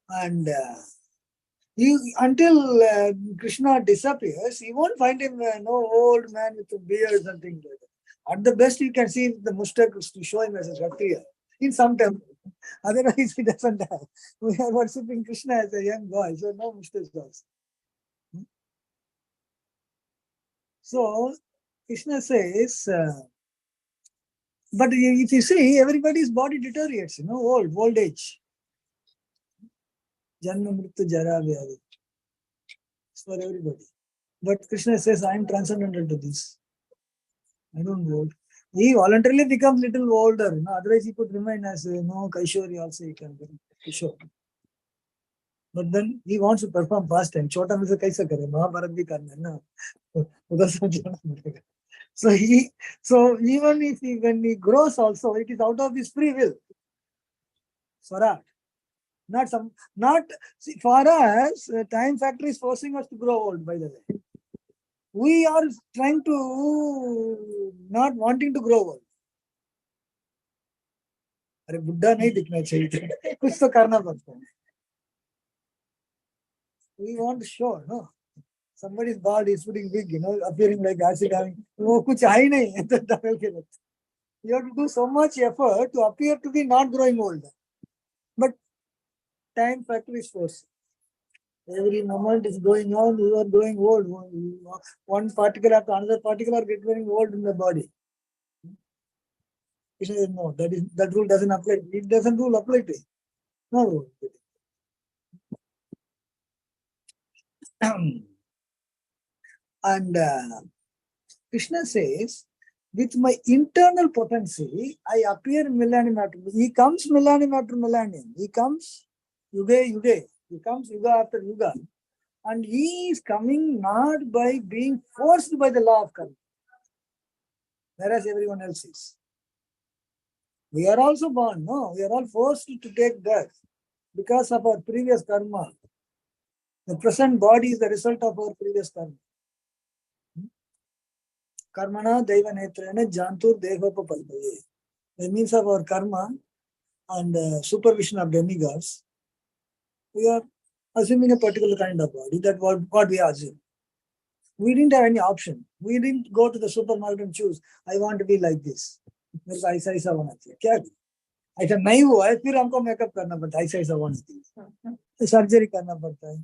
And until Krishna disappears, you won't find him no old man with a beard or something like that. At the best, you can see the mustache to show him as a Kshatriya in some temple. Otherwise, he doesn't have. We are worshipping Krishna as a young boy, so no mustache also. So, Krishna says, but if you see, everybody's body deteriorates, old age. Janma Mrityu Jara Vyadi. It's for everybody. But Krishna says, I am transcendental to this. I don't old. He voluntarily becomes little older. Otherwise, he could remain as Kaishori also. He can be Kishore. But then he wants to perform fast time. Chota mein se kaisa kare? Mahabharat bhi karna hai na. Udhar samjhana padega. So even if when he grows also, it is out of his free will. Swarat. For us, time factor is forcing us to grow old, by the way. We are trying to not wanting to grow old. अरे बुढ़ा नहीं दिखना चाहिए कुछ तो करना पड़ता है. We want to show, no? Somebody's bald is putting big, appearing like acid having. वो कुछ है ही नहीं है तो डबल के लगता. You have to do so much effort to appear to be not growing old. But time factor is force. Every moment is going on, you are growing old. One particle after another particle are getting old in the body. He says, no, that rule doesn't apply. It doesn't rule apply to you. No rule. And Krishna says, with my internal potency, I appear millennium after millennium. He comes millennium after millennium. He comes yuga. He comes yuga after yuga. And he is coming not by being forced by the law of karma, whereas everyone else is. We are also born, no? We are all forced to take birth because of our previous karma. The present body is the result of our previous karma. Karmana deva netrena jantur devapapalpaye. That means of our karma and supervision of demigods, we are assuming a particular kind of body. That's what we assume. We didn't have any option. We didn't go to the supermarket and choose, I want to be like this. मेरे को ऐसा होना चाहिए. क्या ऐसा नहीं हुआ है फिर हमको मेकअप करना पड़ता है. ऐसा होना चाहिए. सर्जरी करना पड़ता है.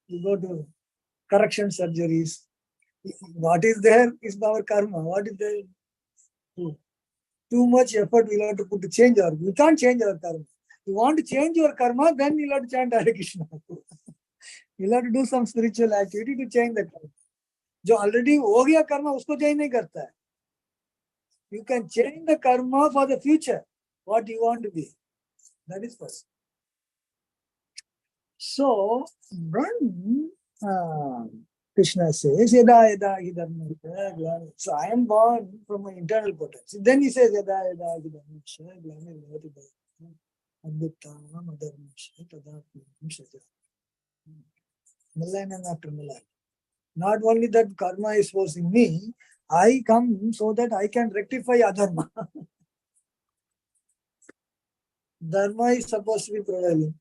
You go to correction surgeries. What is there is our karma. What is there? Too much effort we'll have to put to change our. We can't change our karma. You want to change your karma, then you'll have to chant Hare Krishna. You'll have to do some spiritual activity to change the karma. जो already हो गया karma, उसको change नहीं करता है. You can change the karma for the future, what you want to be. That is first. So, when Krishna says, Yada Yada Hidharma. So, I am born from my internal potency. Then he says, Yada Yada Hidharma. Millennium after millennium. Not only that karma is forcing me, I come so that I can rectify adharma. Dharma is supposed to be prevailing.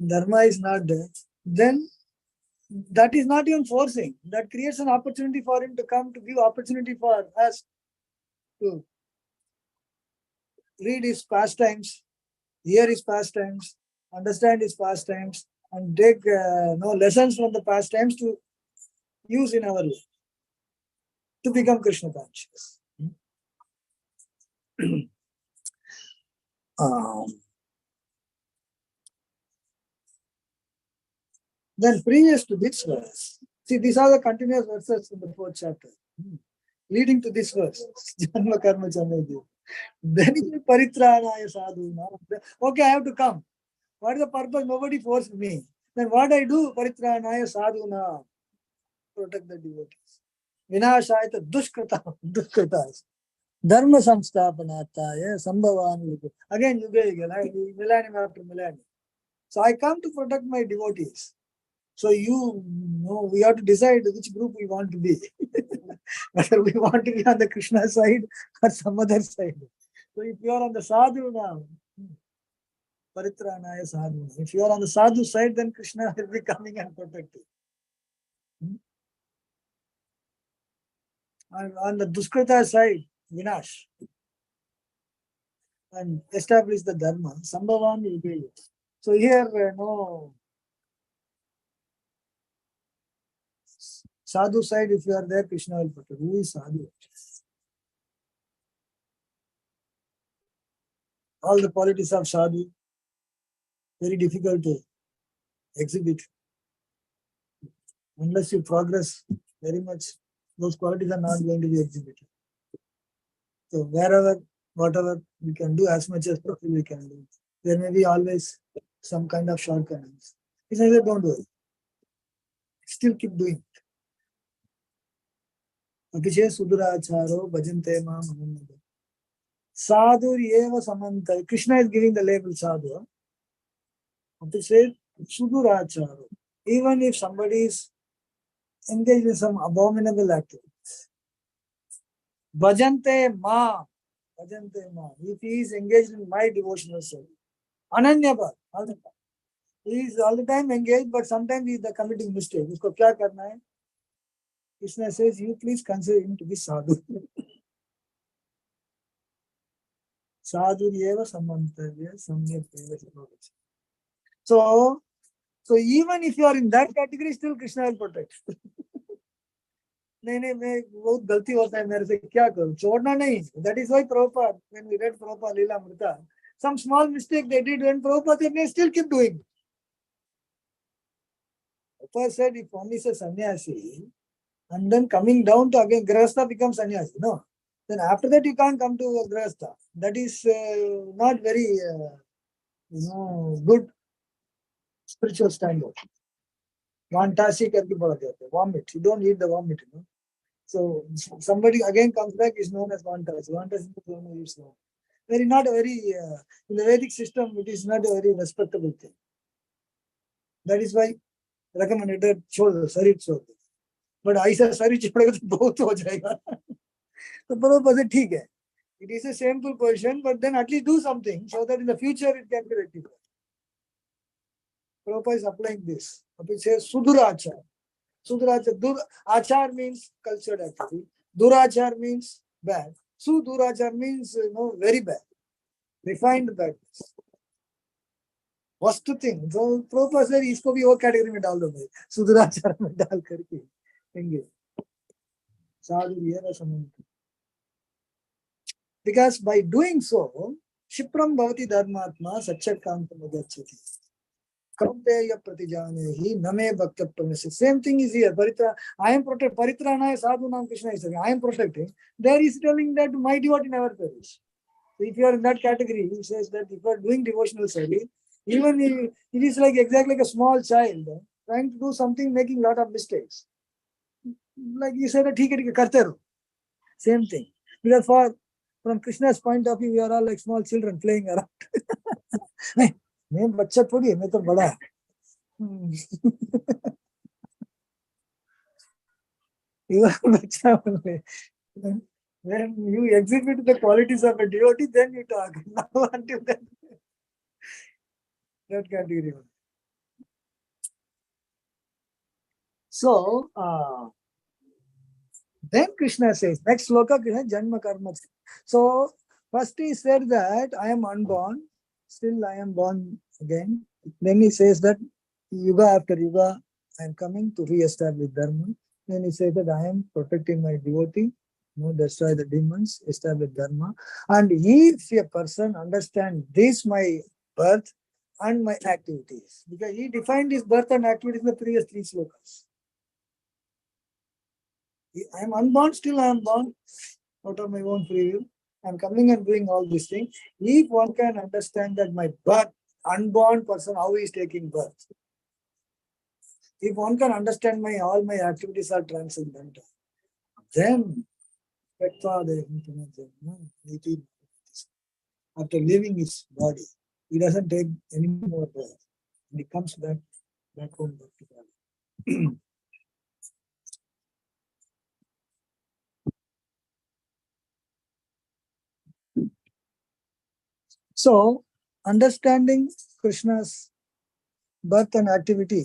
Dharma is not there. Then that is not even forcing. That creates an opportunity for him to come, to give opportunity for us to read his pastimes, hear his pastimes, understand his pastimes, and take lessons from the pastimes to use in our life to become Krishna conscious. Then previous to this verse, see, these are the continuous verses in the 4th chapter. Leading to this verse, Janma Karma Chanayadi. Then Paritranaya Sadhuna. Okay, I have to come. What is the purpose? Nobody forced me. Then what I do? Paritranaya Sadhuna. Protect the devotees. Vinashayata Dushkritas. Dharma Samsthapanataya Sambhavan. Again, millennium after millennium. So I come to protect my devotees. So we have to decide which group we want to be. Whether we want to be on the Krishna side or some other side. So if you are on the sadhu now, Paritranaya sadhu. If you are on the sadhu side, then Krishna will be coming and protecting. And on the Duskrita side, Vinash. And establish the Dharma. Sambhavan will be it. So here, sadhu side, if you are there, Krishna will protect. Who is sadhu? All the qualities of sadhu, very difficult to exhibit. Unless you progress very much, those qualities are not going to be exhibited. So wherever, whatever we can do, as much as possible we can do. There may be always some kind of shortcomings. It's either don't do it. Still keep doing it. Abhishe Suduracharo Bhajante Mam Ananda. Sadhu Yeva Samanta. Krishna is giving the label Sadhu. Abhishe Suduracharo. Even if somebody is engaged in some abominable activities. Bhajante Ma. Bhajante Ma. If he is engaged in my devotional service. Ananyapa. All the time. He is all the time engaged, but sometimes he is committing mistake. Usko kya karna hai? Krishna says, you please consider him to be sadhu. Sadhu yeva samantavya samyak deva samavachya. So even if you are in that category, still Krishna will protect. नहीं मैं बहुत गलती होता है मेरे से क्या करूं छोड़ना नहीं. That is why Prabhupada, when we read Prabhupada Leela Amrita, some small mistake they did when Prabhupada said they still keep doing. Prabhupada said if one is a sannyasi and then coming down to again grahastha becomes sannyasi, no, then after that you can't come to a grahastha. That is not very good spiritual standard. Vantasi karke bola jata hai. Vomit. You don't eat the vomit, So somebody again comes back is known as Vantasi. Vantasi is very not a very in the Vedic system it is not a very respectable thing. That is why recommended that छोड़ दो शरीर छोड़ दो. But ऐसा शरीर छोड़ेगा तो बहुत हो जाएगा. तो Prabhupada said ठीक है. It is a shameful position, but then at least do something so that in the future it can be rectified. Prabhupada is applying this. It says Sudurachar. Sudurachar. Achar means cultured activity. Durachar means bad. Sudurachar means very bad. Refined badness. Worst thing. So Prabhupada said इसको भी वो category में डाल दो भाई. Sudurachar में डाल करके देंगे. साधु ये ना समझते. Because by doing so, Shipram Bhavati Dharmatma Satchakantam Agachati. Kauteya Pratijanehi Name Bhakta Pramesi. Same thing is here. I am protecting. Paritranaya Sadhu Nam Krishna is saying, I am protecting. There is telling that my devotee never perish. So if you are in that category, he says that if you are doing devotional service, even if it is like exactly like a small child trying to do something, making a lot of mistakes. Like you said, ठीक है करते रहो. Same thing. Because from Krishna's point of view, we are all like small children playing around. मैं बच्चा थोड़ी है, मैं तो बड़ा है. बच्चा बोले When you exhibit the qualities of a devotee, then you talk. Now until then, that category. So, then Krishna says, next sloka, Krishna, Janma Karma. So, first he said that I am unborn, still I am born again. Then he says that yuga after yuga, I am coming to re-establish Dharma. Then he says that I am protecting my devotee, destroy the demons, establish Dharma. And if a person understands this, my birth and my activities, because he defined his birth and activities in the previous 3 slokas. I am unborn, still I am born out of my own free will. I am coming and doing all these things. If one can understand that my birth, unborn person, how he is taking birth. If one can understand all my activities are transcendental, then after leaving his body, he doesn't take any more birth. And he comes back home back to body. So, understanding Krishna's birth and activity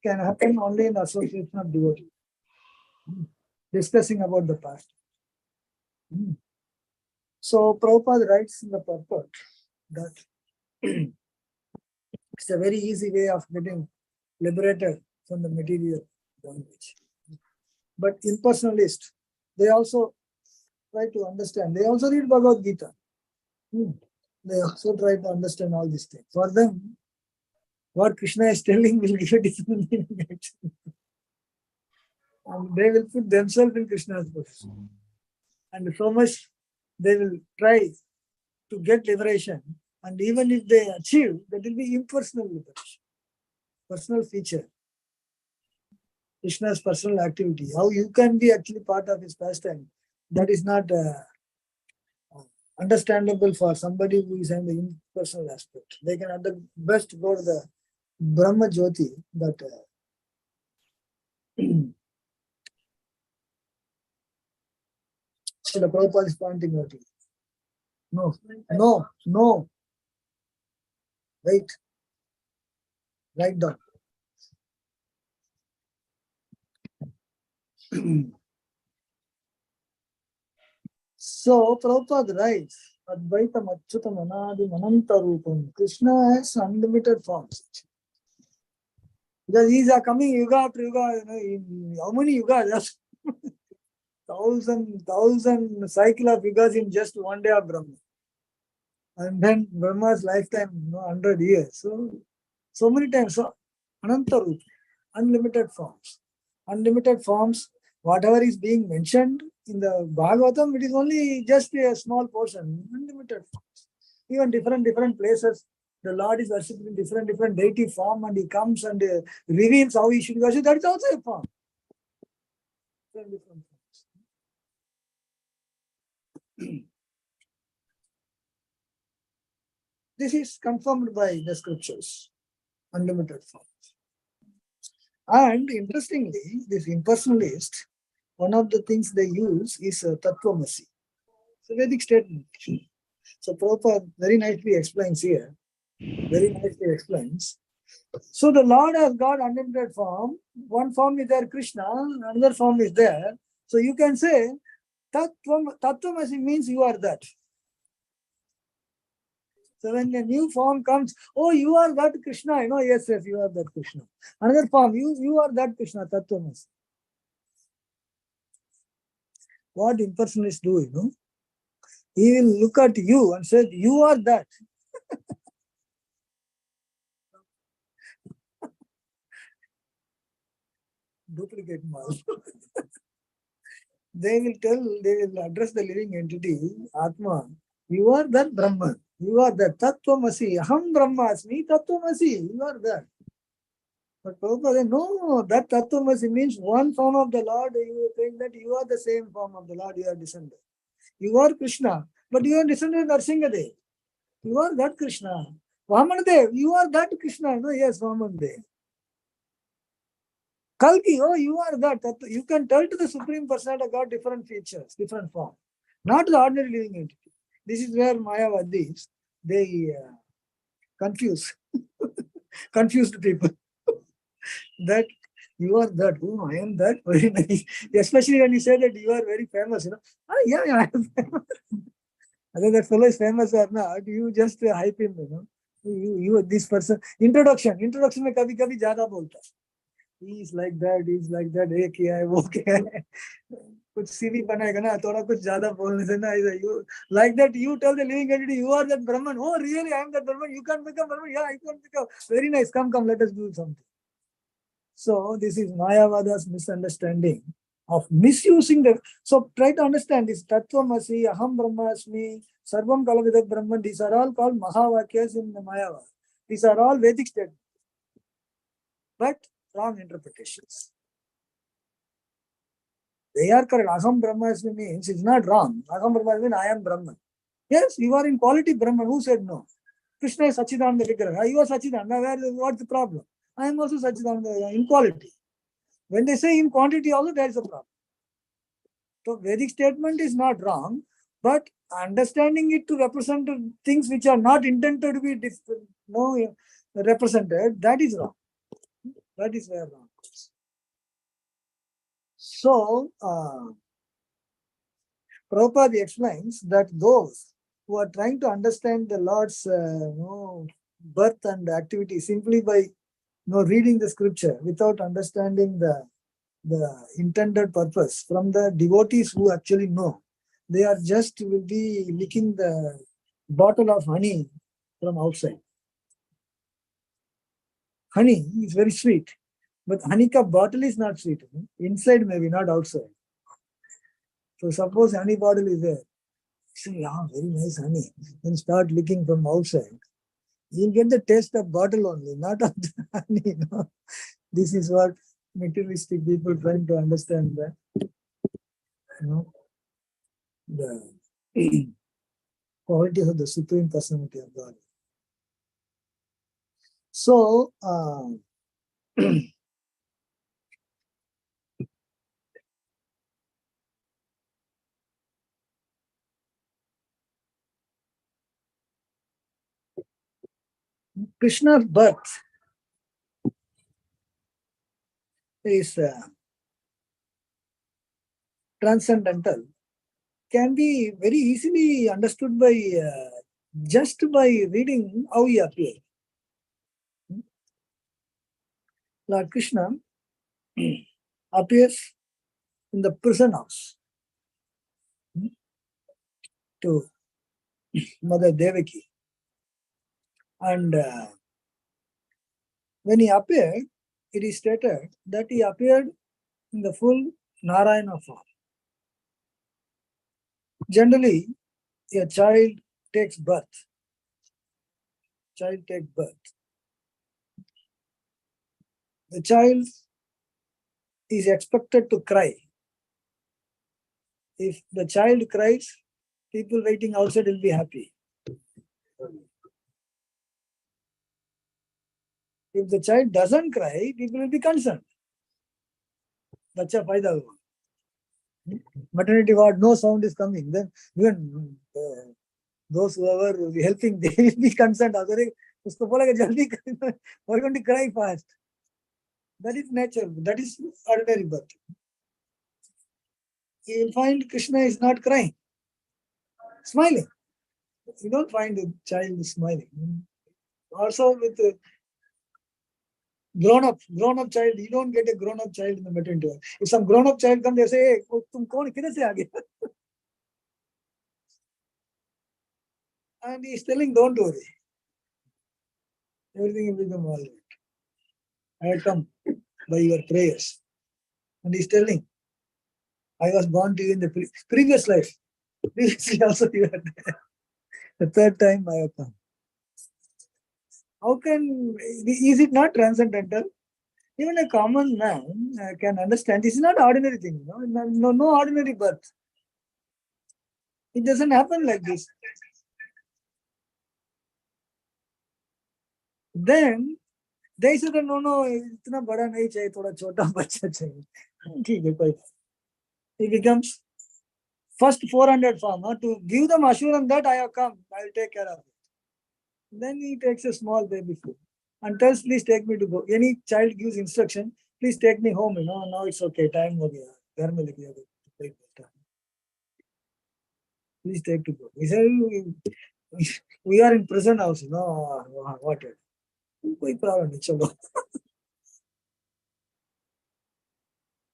can happen only in association of devotee. Discussing about the past. So, Prabhupada writes in the purport that it's a very easy way of getting liberated from the material bondage. But impersonalists, they also try to understand. They also read Bhagavad Gita. They also try to understand all these things. For them, what Krishna is telling will give a different meaning. And they will put themselves in Krishna's position. And so much they will try to get liberation. And even if they achieve, that will be impersonal liberation. Personal feature. Krishna's personal activity. How you can be actually part of his pastime. That is not understandable for somebody who is in the impersonal aspect. They can at the best go to the Brahma Jyoti, but so the Prabhupada is pointing out. No. Write down. So Prabhupada writes, Advaitam Achyutam Anadi Mananta Rupam. Krishna has unlimited forms. Because these are coming yuga after yuga, how many yugas? thousand cycle of yugas in just one day of Brahma. And then Brahma's lifetime, 100 years. So many times. So Ananta Rupa, unlimited forms. Unlimited forms, whatever is being mentioned in the Bhagavatam, it is only just a small portion. Unlimited forms. Even different places, the Lord is worshipped in different deity form, and he comes and reveals how he should worship. That is also a form. Different forms. This is confirmed by the scriptures. Unlimited forms. And interestingly, this impersonalist, one of the things they use is Tattvamasi. It's a Vedic statement. So Prabhupada very nicely explains here. So the Lord has got unlimited form. One form is there, Krishna, another form is there. So you can say, Tattvamasi means you are that. So when a new form comes, oh, you are that Krishna, yes, you are that Krishna. Another form, you are that Krishna, Tattvamasi. What impersonalists do, he will look at you and say, you are that. Duplicate mal. They will address the living entity, Atma. You are that Brahman. You are that Tattvamasi. Aham Brahmasmi Tattvamasi. You are that. But Prabhupada, no, that Tattvamasi means one form of the Lord. You think that you are the same form of the Lord, you are descended. You are Krishna, but you are descended Narsingadev. You are that Krishna. Vamanadev, you are that Krishna. No, yes, Vamanadev. Kalki, oh, you are that. You can tell to the Supreme Personality of God different features, different form, not the ordinary living entity. This is where Mayavadis, they confuse people that you are that. Oh, I am that. Very nice. Especially when you say that you are very famous, yeah, I am famous. Whether that fellow is famous or not, you just hype him, you this person. Introduction में कभी ज़्यादा बोलता है. He is like that, he is like that. ये किया है, वो किया है. कुछ CV बनाएगा ना, थोड़ा कुछ ज़्यादा बोलने से ना, you like that. You tell the living entity, you are that Brahman. Oh, really? I am that Brahman. You can't become Brahman. Yeah, I can't become. Very nice. Come, let us do something. So this is Mayavada's misunderstanding of misusing the. So try to understand this. Tattvamasi, Aham Brahmasmi, Sarvam Kalavidak Brahman. These are all called Mahavakyas in the Mayavada. These are all Vedic statements, but wrong interpretations. They are correct. Aham Brahmasmi means it's not wrong. Aham Brahmasmi means I am Brahman. Yes, you are in quality Brahman. Who said no? Krishna is Sachidananda Vigraha. You are Sachidananda. What's the problem? I am also Sachidananda in quality. When they say in quantity also, there is a problem. So Vedic statement is not wrong, but understanding it to represent things which are not intended to be represented, that is wrong. That is where wrong is. So, Prabhupada explains that those who are trying to understand the Lord's birth and activity simply by reading the scripture without understanding the intended purpose from the devotees who actually know, they are just will be licking the bottle of honey from outside. Honey is very sweet, but honey ka bottle is not sweet. Inside maybe, not outside. So suppose honey bottle is there. Say, yeah, very nice honey. Then start licking from outside. You'll get the taste of bottle only, not of the honey. This is what materialistic people trying to understand that, the qualities of the Supreme Personality of God. So, Krishna's birth is transcendental, can be very easily understood by just by reading how he appeared. Lord Krishna appears in the prison house to Mother Devaki. And when he appeared, it is stated that he appeared in the full Narayana form. Generally, a child takes birth. The child is expected to cry. If the child cries, people waiting outside will be happy. If the child doesn't cry, people will be concerned. Bacha fayda hua. Maternity ward, no sound is coming. Then even those who are helping, they will be concerned. Usko bolega jaldi karna. We're going to cry fast. That is nature. That is ordinary birth. You will find Krishna is not crying, smiling. You don't find a child smiling. Also with grown-up child, you don't get a grown-up child in the maternity ward. If some grown-up child comes, they say, hey, tum kaun, kidhar se aa gaya? And he is telling, don't worry. Everything will become all right. I had come by your prayers. And he is telling, I was born to you in the previous life. Previously also you were there. The third time I have come. How can, is it not transcendental? Even a common man can understand. This is not ordinary thing. No ordinary birth. It doesn't happen like this. Then They said no no इतना बड़ा नहीं चाहिए थोड़ा छोटा बच्चा चाहिए ठीक है कोई he becomes first 400 farm to give them assurance that I have come, I will take care of it. Then he takes a small baby food and tells, please take me to go. Any child gives instruction, please take me home, now it's okay, time ho gaya. Ghar mein leke jaओ, please take to go. He said, we are in prison house, what? कोई problem नहीं, चलो.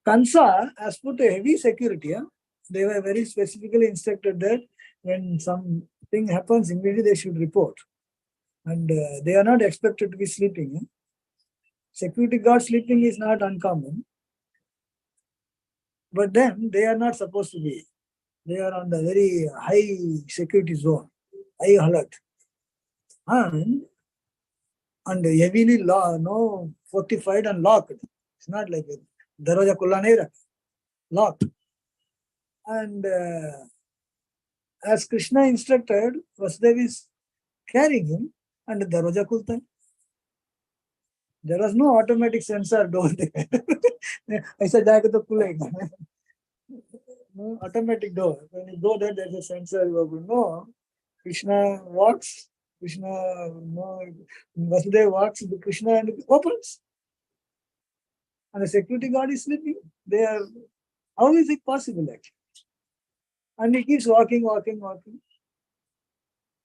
Kansa has put a heavy security. They were very specifically instructed that when something happens, immediately they should report. And they are not expected to be sleeping. Security guard sleeping is not uncommon. But then they are not supposed to be. They are on the very high security zone, high alert. And heavily fortified and locked. It's not like Daraja Kulla nahi rakha. Locked. And as Krishna instructed, Vasudeva is carrying him and the Daraja Kulta. There was no automatic sensor door there. ऐसा जाएगा तो खुलेगा. No automatic door. When you go there, there's a sensor. You will know. Krishna walks. Vasudeva walks with Krishna and opens. And the security guard is sleeping. How is it possible actually? And he keeps walking.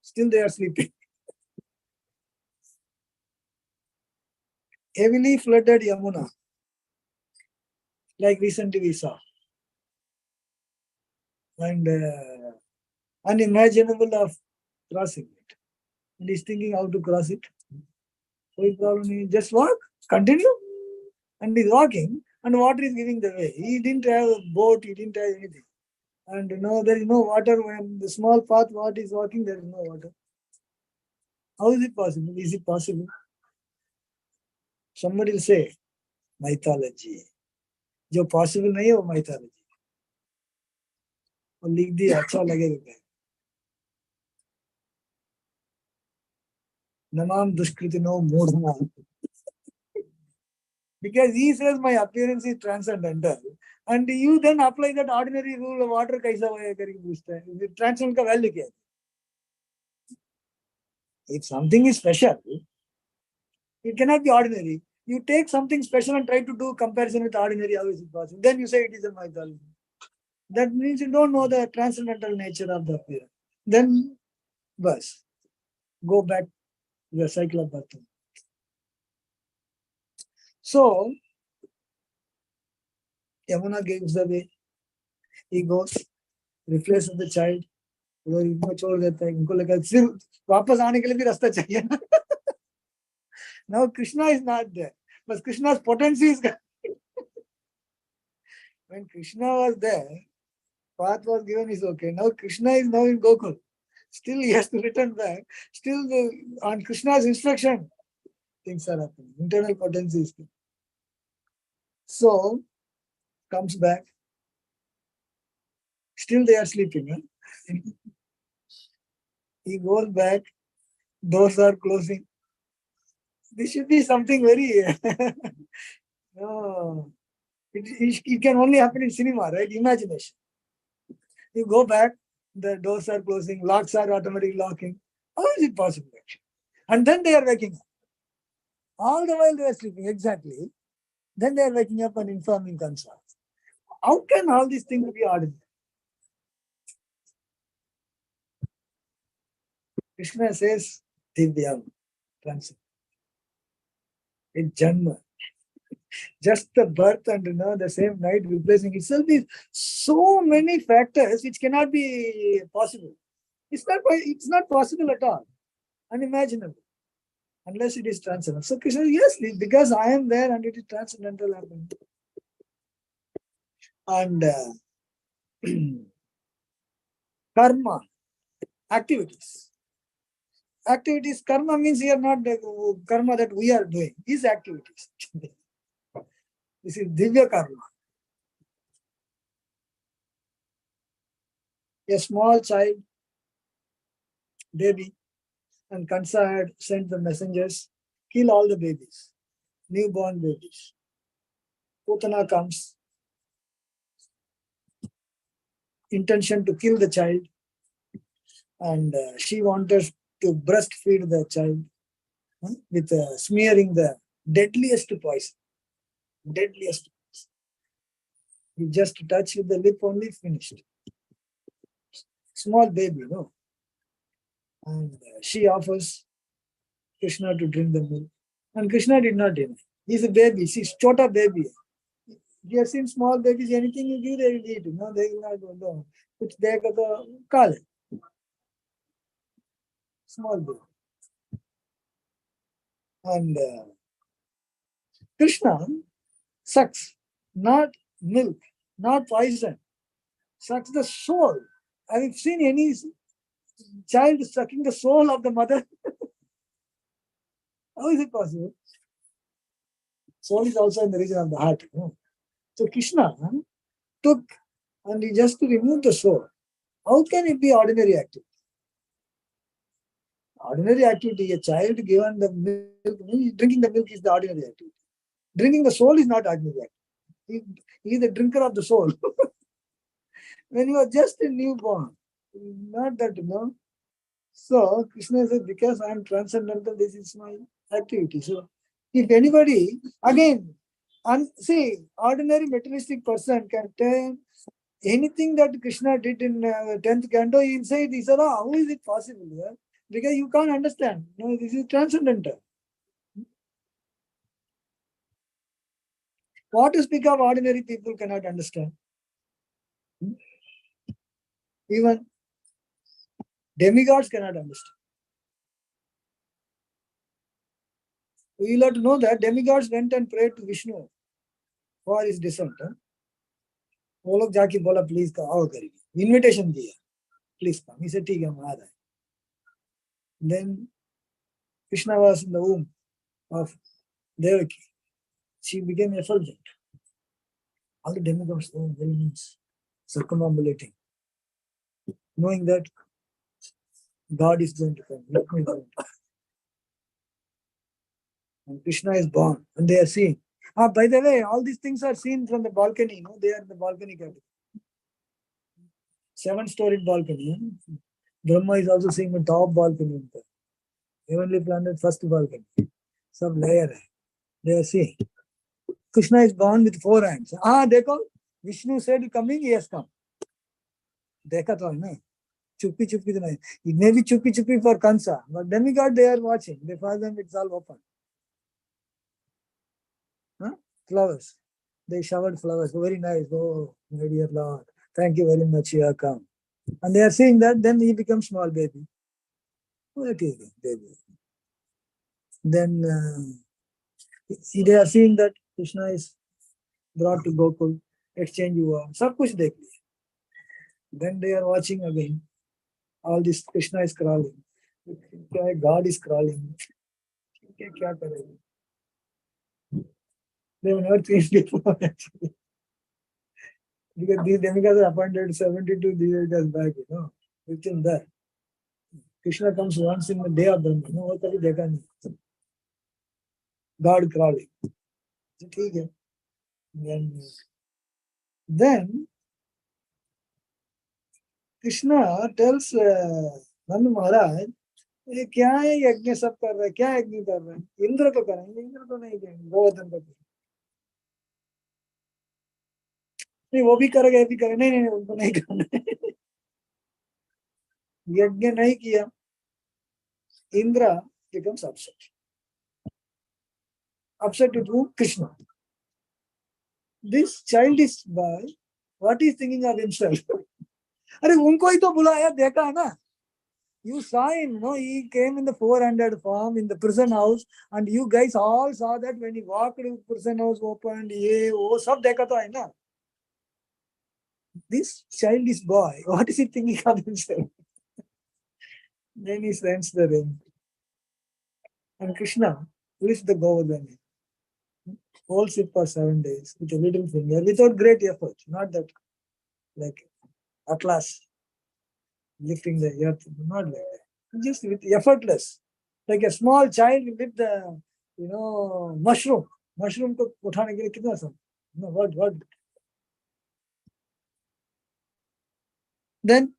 Still they are sleeping. Heavily flooded Yamuna. Like recently we saw. And unimaginable of crossing it. And he's thinking how to cross it. No problem. Just walk, continue. And he's walking, and water is giving the way. He didn't have a boat, he didn't have anything. And there is no water. When the small path what is walking, there is no water. How is it possible? Is it possible? Somebody will say, mythology. जो possible नहीं है वो mythology. और लिख दिया अच्छा लगेगा. Namam dushkritino mudhana. Because he says my appearance is transcendental. And you then apply that ordinary rule of water kaisa hoga karke पूछता है. The transcendental का value क्या है? If something is special, it cannot be ordinary. You take something special and try to do comparison with ordinary, how is it possible? Then you say it is a mythology. That means you don't know the transcendental nature of the appearance. Then, bus. Go back to the cycle of birth. So, Yamuna gives the way. He goes, replaces the child. इनको छोड़ देता है, इनको लगा फिर वापस आने के लिए भी रास्ता चाहिए ना. Now Krishna is not there, but Krishna's potency is gone. When Krishna was there, path was given is okay. Now Krishna is now in Gokul. Still he has to return back. Still on Krishna's instruction, things are happening. Internal potency is good. So comes back. Still they are sleeping. Huh? He goes back. Doors are closing. This should be something very. No. It can only happen in cinema, right? Imagination. You go back, the doors are closing, locks are automatically locking. How is it possible actually? And then they are waking up. All the while they are sleeping, exactly. Then they are waking up and informing Kansa. How can all these things be ordinary? Krishna says, Divyam, transcend. It's Janma. Just the birth and the same night replacing itself is so many factors which cannot be possible. It's not possible at all. Unimaginable. Unless it is transcendental. So Krishna, yes, because I am there and it is transcendental happening. And karma, activities. Activities, karma means here not the karma that we are doing. These activities. This is Divya karma. A small child, baby, and Kansa had sent the messengers, kill all the babies. newborn babies. Putana comes, intention to kill the child, and she wanted to breastfeed the child with smearing the deadliest poison. Deadliest. You just touch with the lip only, finished. Small baby, no? And she offers Krishna to drink the milk. And Krishna did not deny. He's a baby. She's chota baby. You have seen small babies, anything you give, they will eat. No, they will not go. Kuch dega to kale. Small baby. And Krishna sucks, not milk, not poison, sucks the soul. Have you seen any child sucking the soul of the mother? How is it possible? Soul is also in the region of the heart. No? So Krishna took and he just to remove the soul. How can it be ordinary activity? Ordinary activity, a child given the milk, drinking the milk is the ordinary activity. Drinking the soul is not ordinary activity. He is the drinker of the soul. When you are just a newborn, not that, no. So Krishna says, because I am transcendental, this is my activity. So if anybody, again, see, ordinary materialistic person can tell anything that Krishna did in 10th canto, inside he said, how is it possible? Yeah? Because you can't understand. No, this is transcendental. What to speak of ordinary people cannot understand. Even demigods cannot understand. You will have to know that demigods went and prayed to Vishnu for his descent. वो लोग जाके बोला please का आओ करेंगे invitation दिया please come he said ठीक है हम आ रहे हैं. Then Krishna was in the womb of Devaki. She became effulgent. All the demigods were very nice, circumambulating, knowing that God is going to come, Lakshmi is going to come. And Krishna is born, and they are seeing. By the way, all these things are seen from the balcony. No, they are in the balcony category. 7-storied balcony. Brahma is also seeing the top balcony. Heavenly planet, first balcony. Some layer. They are seeing. Krishna is born with 4 hands. Dekho, Vishnu said coming, he has come. Dekha to hai na. Chuppi chuppi to nahi. It may be chuppi chuppi for Kansa, but demigod they are watching. They find them, it's all open. Flowers. They showered flowers. Very nice. Oh, my dear Lord. Thank you very much. You have come. And they are seeing that, then he becomes small baby. Okay, baby. Then see, they are seeing that Krishna is brought to Gokul, exchange war. Sab kuch dekh liya. Then they are watching again. All this Krishna is crawling. God is crawling. Kya karenge? They have never changed before actually. Because these demigods are appointed 72 years back, you know. Within that. Krishna comes once in the day of Brahma. No, वो कभी देखा नहीं. God crawling. ठीक है. Then Krishna tells Nand Maharaj, ये क्या है यज्ञ सब कर रहे हैं, क्या यज्ञ कर रहे हैं? इंद्र को करेंगे, इंद्र को नहीं करेंगे, गोवर्धन को करेंगे. नहीं वो भी करेगा, ये भी करेगा, नहीं उनको नहीं करना है. यज्ञ नहीं किया, Indra becomes upset. Upset with who? Krishna. This childish boy, what is thinking of himself? अरे उनको ही तो बुलाया, देखा है ना? You saw him, no? He came in the 400 form in the prison house, and you guys all saw that when he walked, the prison house opened. ये वो सब देखा तो है ना? This childish boy, what is he thinking of himself? Then he sends the ring, and Krishna lifts the Govardhan, holds it for 7 days with a little finger, without great effort. Not that like Atlas lifting the earth, not like that. Just with effortless. Like a small child will lift the mushroom. Mushroom को उठाने के लिए कितना समय? No, what? Then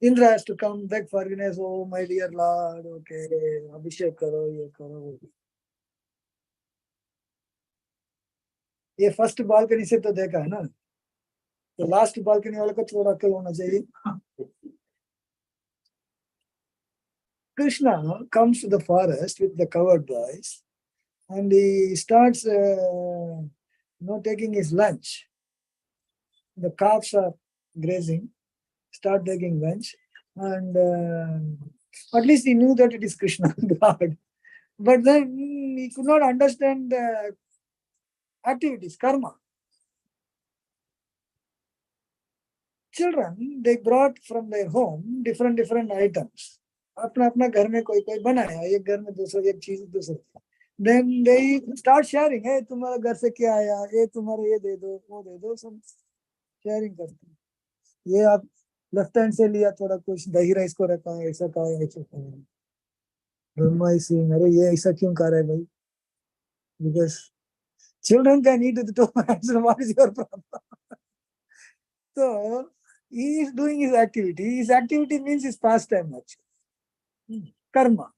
Indra has to come beg forgiveness. Oh, my dear Lord, okay, Abhishek karo, ye karo. ये first balcony से तो देखा है ना, तो लास्ट बालकनी वाले को थोड़ा अक्ल होना चाहिए. Krishna comes to the forest with the covered boys and he starts taking his lunch. The calves are grazing, start taking lunch, and at least he knew that it is Krishna, God. But then he could not understand the activities, karma. Children, they brought from their home different items. अपना अपना घर में कोई कोई बनाया, एक घर में दूसरा एक चीज दूसरा. Then they start sharing. है तुम्हारा घर से क्या आया, ये तुम्हारे ये दे दो, वो दे दो, सब शेयरिंग करते हैं. ये आप लेफ्ट हैंड से लिया, थोड़ा कुछ दही राइस को रखा है, ऐसा कहा, ऐसा कहा. ब्रह्मा is saying, अरे ये ऐसा क्यों कर रहा है भाई? Because children can eat with the two hands. What is your problem? So he is doing his activity. His activity means his pastime actually. Karma.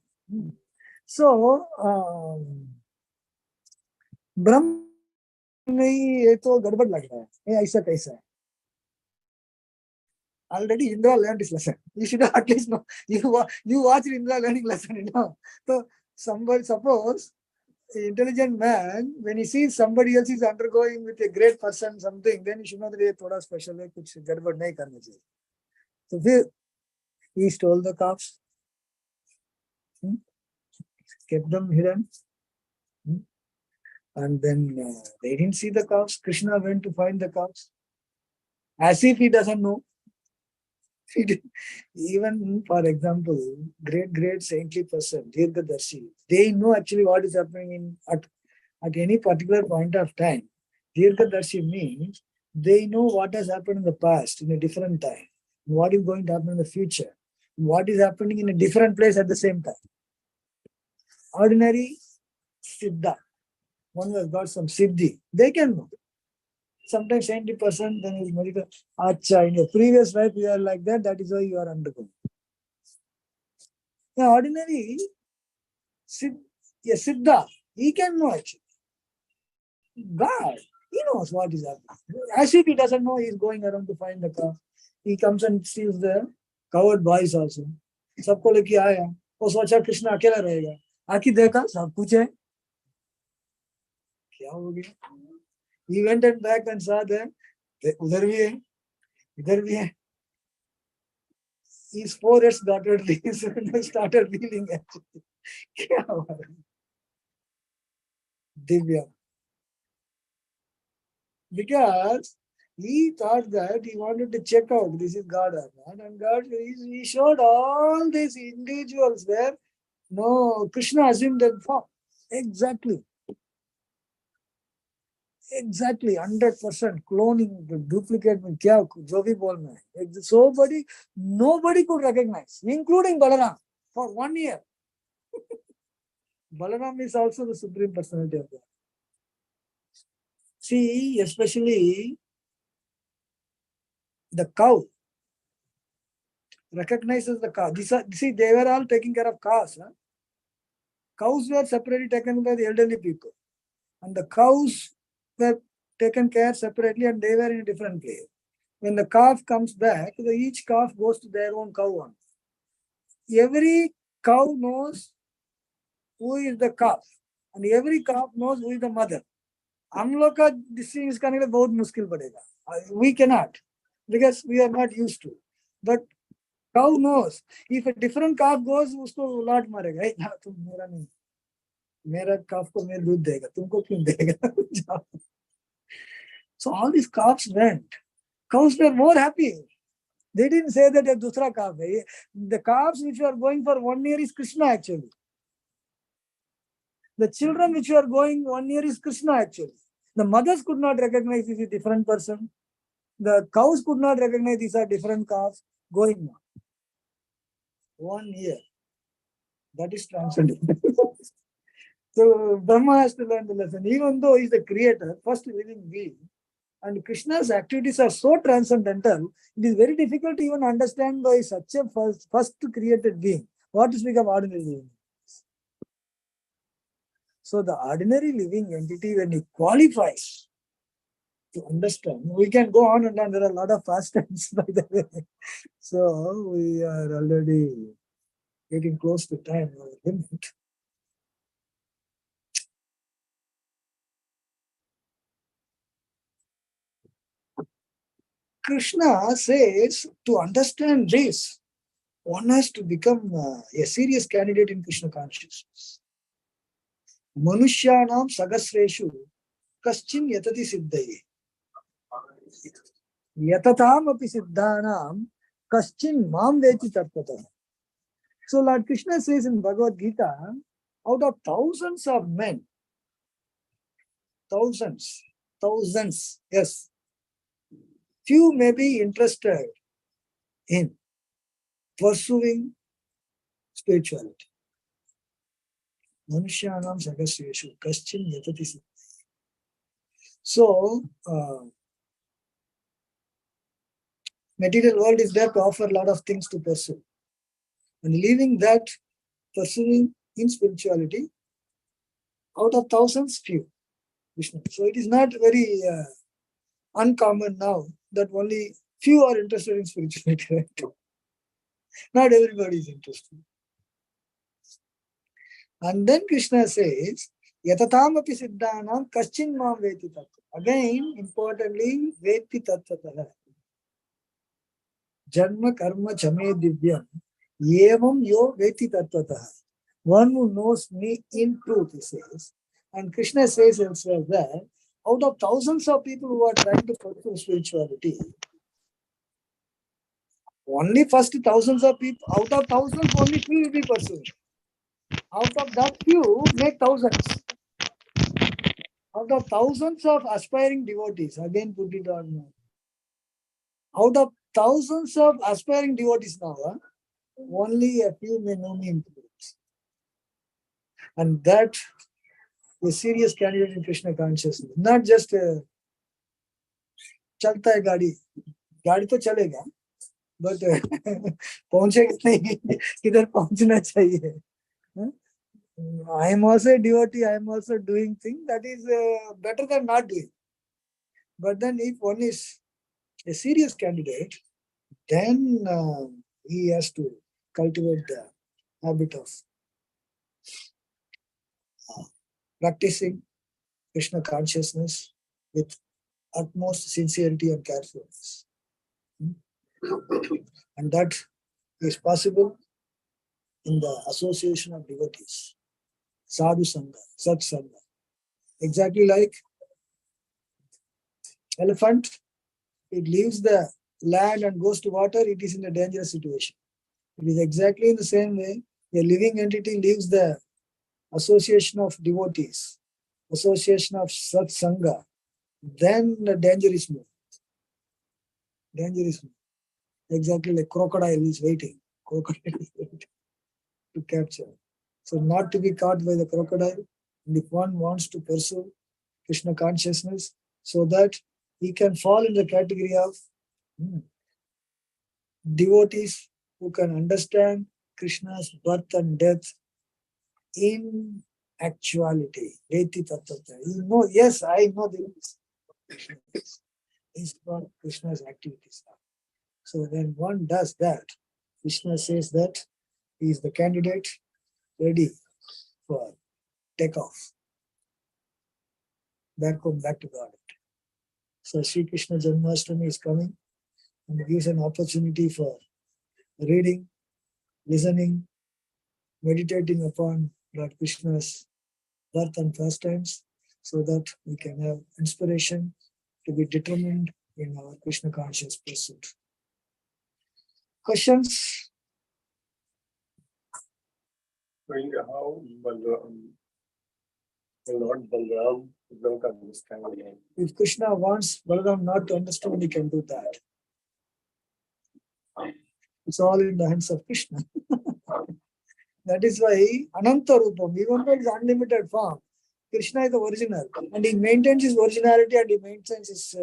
So ब्रह्म नहीं, ये तो गड़बड़ लग रहा है, ये ऐसा कैसा है? Already Indra learned his lesson. You should at least know. You watched Indra learning lesson, So somebody, suppose an intelligent man, when he sees somebody else is undergoing with a great person something, then he should know that ये थोड़ा special है, कुछ गड़बड़ नहीं करना चाहिए. So फिर he stole the calves, kept them hidden, and then they didn't see the calves. Krishna went to find the calves, as if he doesn't know. Even, for example, great saintly person, Dirghadarshi, they know actually what is happening at any particular point of time. Dirghadarshi means they know what has happened in the past in a different time, what is going to happen in the future, what is happening in a different place at the same time. Ordinary Siddha, one who has got some Siddhi, they can know. Sometimes 70%, then is medical. Acha, in your previous life you are like that, that is why you are undergoing. Now, ordinary Siddha, he can know actually. God, he knows what is happening. As if he doesn't know, he is going around to find the car. He comes and sees the covered boys also. सबको लेके आया, वो सोचा कृष्ण अकेला रहेगा, आके देखा सब कुछ है, क्या हो गया? He went and back and saw them. उधर भी है, इधर भी है. His forehead started reeling actually. क्या हुआ? Divya. Because he thought that he wanted to check out this is God or not, and God he showed all these individuals where no Krishna assumed that form. Exactly. 100% cloning, duplicate में क्या जो भी बोलना है. Nobody could recognize, including Balaram, for 1 year. Balaram is also the supreme personality of God. See, especially the cow recognizes the cow. See, they were all taking care of cows. Huh? Cows were separately taken by the elderly people, and the cows were taken care separately, and they were in a different place. When the calf comes back, each calf goes to their own cow one. Every cow knows who is the calf, and every calf knows who is the mother. हम लोग का distinction करने के लिए बहुत मुश्किल पड़ेगा. We cannot, because we are not used to. But cow knows. If a different calf goes, उसको लाट मारेगा. Hey, ना तुम मेरा नहीं. मेरा calf को मैं दूध देगा. तुमको क्यों देगा? So all these calves went. Cows were more happy. They didn't say that a dusra calf. The calves which were going for 1 year is Krishna actually. The children which were going 1 year is Krishna actually. The mothers could not recognize this is a different person. The cows could not recognize these are different calves going on. 1 year. That is transcendental. So Brahma has to learn the lesson. Even though he's the creator, first living being, and Krishna's activities are so transcendental, it is very difficult to even understand by such a first created being. What to speak of ordinary living? So the ordinary living entity, when it qualifies to understand, we can go on and on. There are a lot of pastimes, by the way. So we are already getting close to time limit. Krishna says to understand this, one has to become a serious candidate in Krishna consciousness. Manushyanam sagasreshu kaschin yatati siddhaye. Yatatam api siddhanam kaschin mam veti tattvataha. So Lord Krishna says in Bhagavad Gita, out of thousands of men, thousands, yes, few may be interested in pursuing spirituality. Manushyanam sagasreshu kaschin yatati siddhaye. So, material world is there to offer a lot of things to pursue. And leaving that, pursuing in spirituality, out of thousands, few. Vishnu. So it is not very uncommon now that only few are interested in spirituality. Right? Not everybody is interested. And then Krishna says, Yatatam api siddhanam kaschin mam veti tattva. Again, importantly, veti tattvataha. Janma karma chame divyam yevam yo veti tattvataha. One who knows me in truth, he says. And Krishna says elsewhere that out of thousands of people who are trying to pursue spirituality, only first thousands of people, out of thousands, only few will be pursuing. Out of that few, make thousands. Out of thousands of aspiring devotees, again put it on. Out of thousands of aspiring devotees now, only a few may know me in truth. And that a serious candidate in Krishna consciousness, not just chalta hai गाड़ी तो चलेगा, but पहुंचेगा नहीं, किधर पहुंचना चाहिए. I am also a devotee, I am also doing things that is better than not doing. But then if one is a serious candidate, then he has to cultivate the habit of practicing Krishna consciousness with utmost sincerity and carefulness. And that is possible in the association of devotees. Sadhu Sangha, Sat Sangha. Exactly like elephant, it leaves the land and goes to water, it is in a dangerous situation. It is exactly in the same way, a living entity leaves the association of devotees, association of Sat Sangha, then the danger is more. Danger is more. Exactly like crocodile is waiting. Crocodile is waiting to capture. So not to be caught by the crocodile. And if one wants to pursue Krishna consciousness so that he can fall in the category of devotees who can understand Krishna's birth and death in actuality. Veti tattva. You know, yes, I know this. This is what Krishna's activities are. So when one does that, Krishna says that he is the candidate ready for takeoff. Back home, back to God. So Sri Krishna Janmashtami is coming and gives an opportunity for reading, listening, meditating upon Lord Krishna's birth and pastimes so that we can have inspiration to be determined in our Krishna conscious pursuit. Questions? How Lord Balaram don't understand. If Krishna wants Balaram not to understand, he can do that. It's all in the hands of Krishna. That is why Ananta Rupam, even though it is unlimited form, Krishna is the original, and he maintains his originality and he maintains his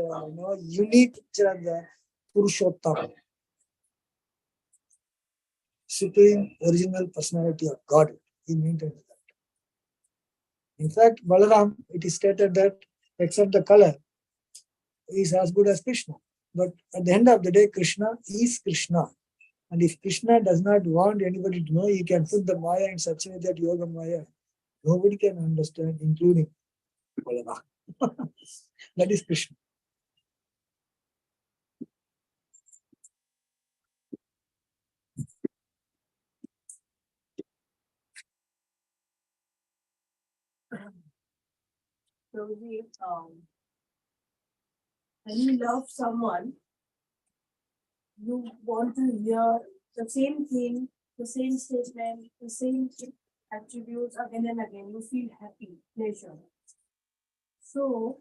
unique picture of the Purushottam, supreme original personality of God. He maintains that. In fact, Balaram, it is stated that except the color, he is as good as Krishna. But at the end of the day, Krishna is Krishna. And if Krishna does not want anybody to know, he can put the Maya in such a way that Yoga Maya, nobody can understand, including Balaram. That is Krishna. So when you love someone, you want to hear the same thing, the same statement, the same attributes again and again. You feel happy, pleasure. So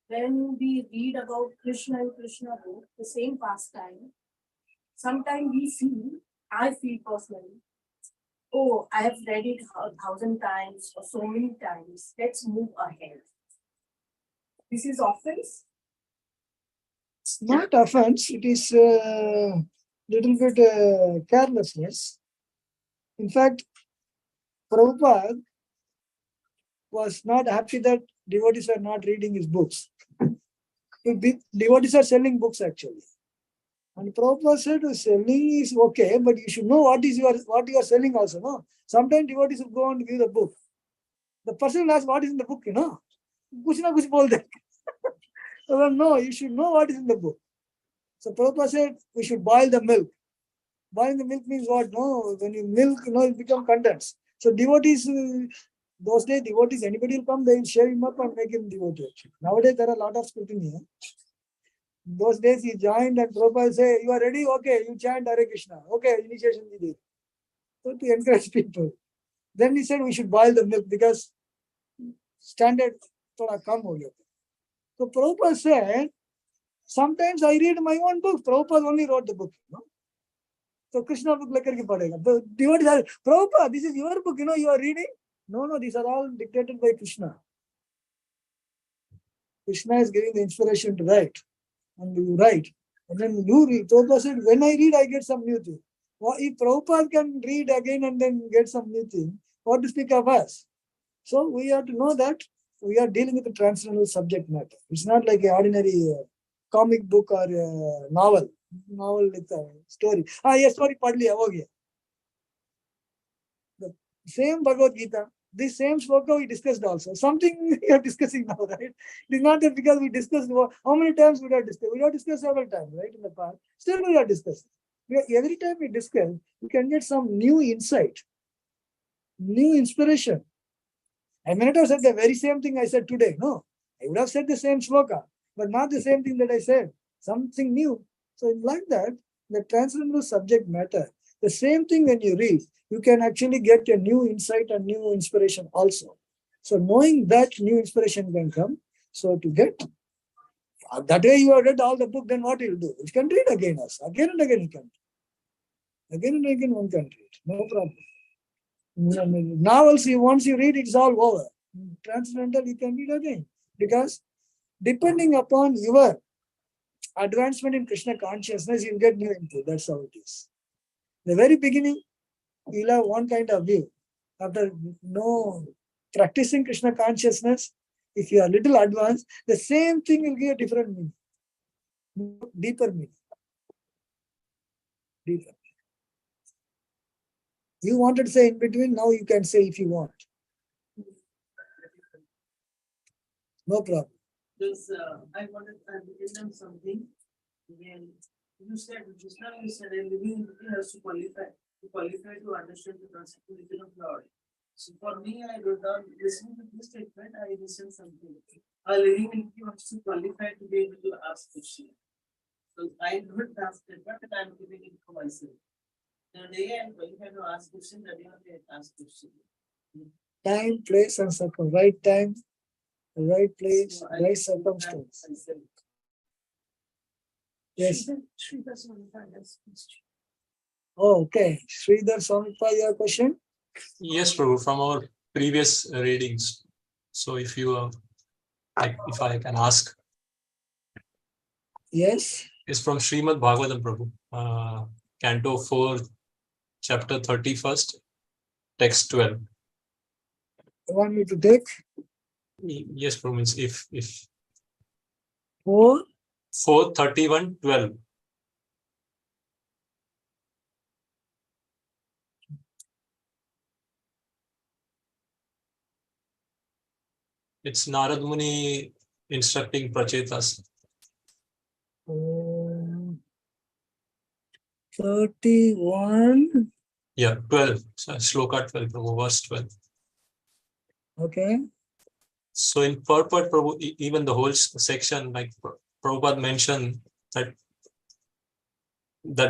when we read about Krishna and Krishna book, the same pastime, sometimes I feel personally, oh, I have read it 1,000 times or so many times. Let's move ahead. This is offense. It's not offense, it is little bit carelessness. In fact, Prabhupada was not happy that devotees are not reading his books. Devotees are selling books actually. And Prabhupada said selling is okay, but you should know what you are selling also. No? Sometimes devotees will go and give the book. The person will ask what is in the book, Kuch na kuch bol de. No, you should know what is in the book. So Prabhupada said we should boil the milk. Boiling the milk means what? No, when you milk, it becomes condensed. So devotees, those days devotees, anybody will come, they will shave him up and make him devotee. Nowadays there are a lot of scrutiny. Those days he joined and Prabhupada say, you are ready? Okay, you chant Hare Krishna. Okay, initiation we did. So to encourage people. Then he said we should boil the milk because standard thoda kam ho gaya. So Prabhupada said, sometimes I read my own book. Prabhupada only wrote the book. So Krishna book lekar ke padega. The devotees are, Prabhupada, this is your book, you are reading. No, these are all dictated by Krishna. Krishna is giving the inspiration to write. And you write. And then you read. Prabhupada said, when I read, I get some new thing. Well, if Prabhupada can read again and then get some new thing, what to speak of us? So we have to know that we are dealing with a transcendental subject matter. It's not like an ordinary comic book or novel. Novel with a story. Yes, story pad liya, ho gaya. The same Bhagavad Gita, this same sloka we discussed also. Something we are discussing now, right? It is not that because we discussed, how many times we have discussed? We have discussed several times, right, in the past. Still we are discussing. Every time we discuss, we can get some new insight, new inspiration. I may not have said the very same thing I said today. No, I would have said the same sloka, but not the same thing that I said. Something new. So like that, the transcendental subject matter, the same thing when you read, you can actually get a new insight and new inspiration also. So knowing that new inspiration can come, so to get, that way you have read all the book, then what you will do? You can read again also. Again and again you can. Again and again one can read. No problem. Novels, once you read, it's all over. Transcendental, you can read again. Because depending upon your advancement in Krishna consciousness, you'll get new input. That's how it is. The very beginning, you'll have one kind of view. After practicing Krishna consciousness, if you are little advanced, the same thing will give a different meaning. Deeper meaning. Deeper. You wanted to say in between, now you can say if you want. No problem. Because I wanted to tell them something. Again, you said, just now you said a living entity has to qualify to understand the transcendental of Lord. So for me, I wrote down, listening to this statement, I listened something. A living entity wants to qualify to be able to ask questions. So I don't ask it, but I'm giving it for myself. The day I'm qualified to ask questions, that you have to ask questions. Time, place, and circumstance. Right time, right place, right circumstance. Yes. She doesn't want to ask questions. Oh, okay. Sridhar Sampa, your question? Yes, Prabhu, from our previous readings. So if you, if I can ask, Yes. is from Srimad Bhagavatam, Prabhu, Canto 4, Chapter 31st, Text 12. You want me to take? Yes, Prabhu, means if 4. 4:31:12. It's Narad Muni instructing Prachetas. 31. Yeah, 12. So, Shloka 12, Prabhu, verse 12. Okay. So in purport, Prabhu, even the whole section, like Prabhupada mentioned that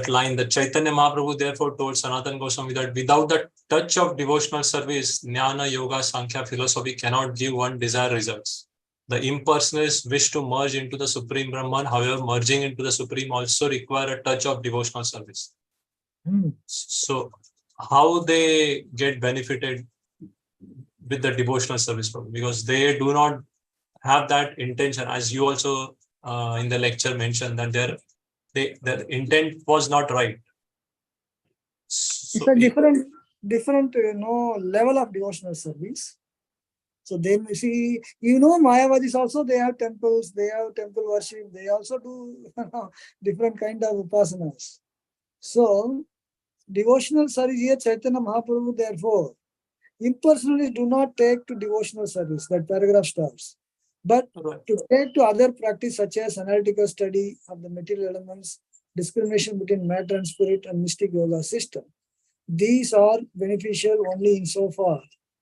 line, that Chaitanya Mahaprabhu therefore told Sanatana Goswami that without the touch of devotional service, Jnana, Yoga, Sankhya, philosophy cannot give one desired results. The impersonalists wish to merge into the Supreme Brahman, however, merging into the Supreme also require a touch of devotional service. So how they get benefited with the devotional service, because they do not have that intention, as you also in the lecture mentioned that their intent was not right. It's So a different level of devotional service. So they see, Mayavadis also, they have temples, they have temple worship, they also do different kind of upasanas. So devotional service here, Chaitanya Mahaprabhu, therefore, impersonalists do not take to devotional service, that paragraph starts. But to take to other practice such as analytical study of the material elements, discrimination between matter and spirit, and mystic yoga system. These are beneficial only insofar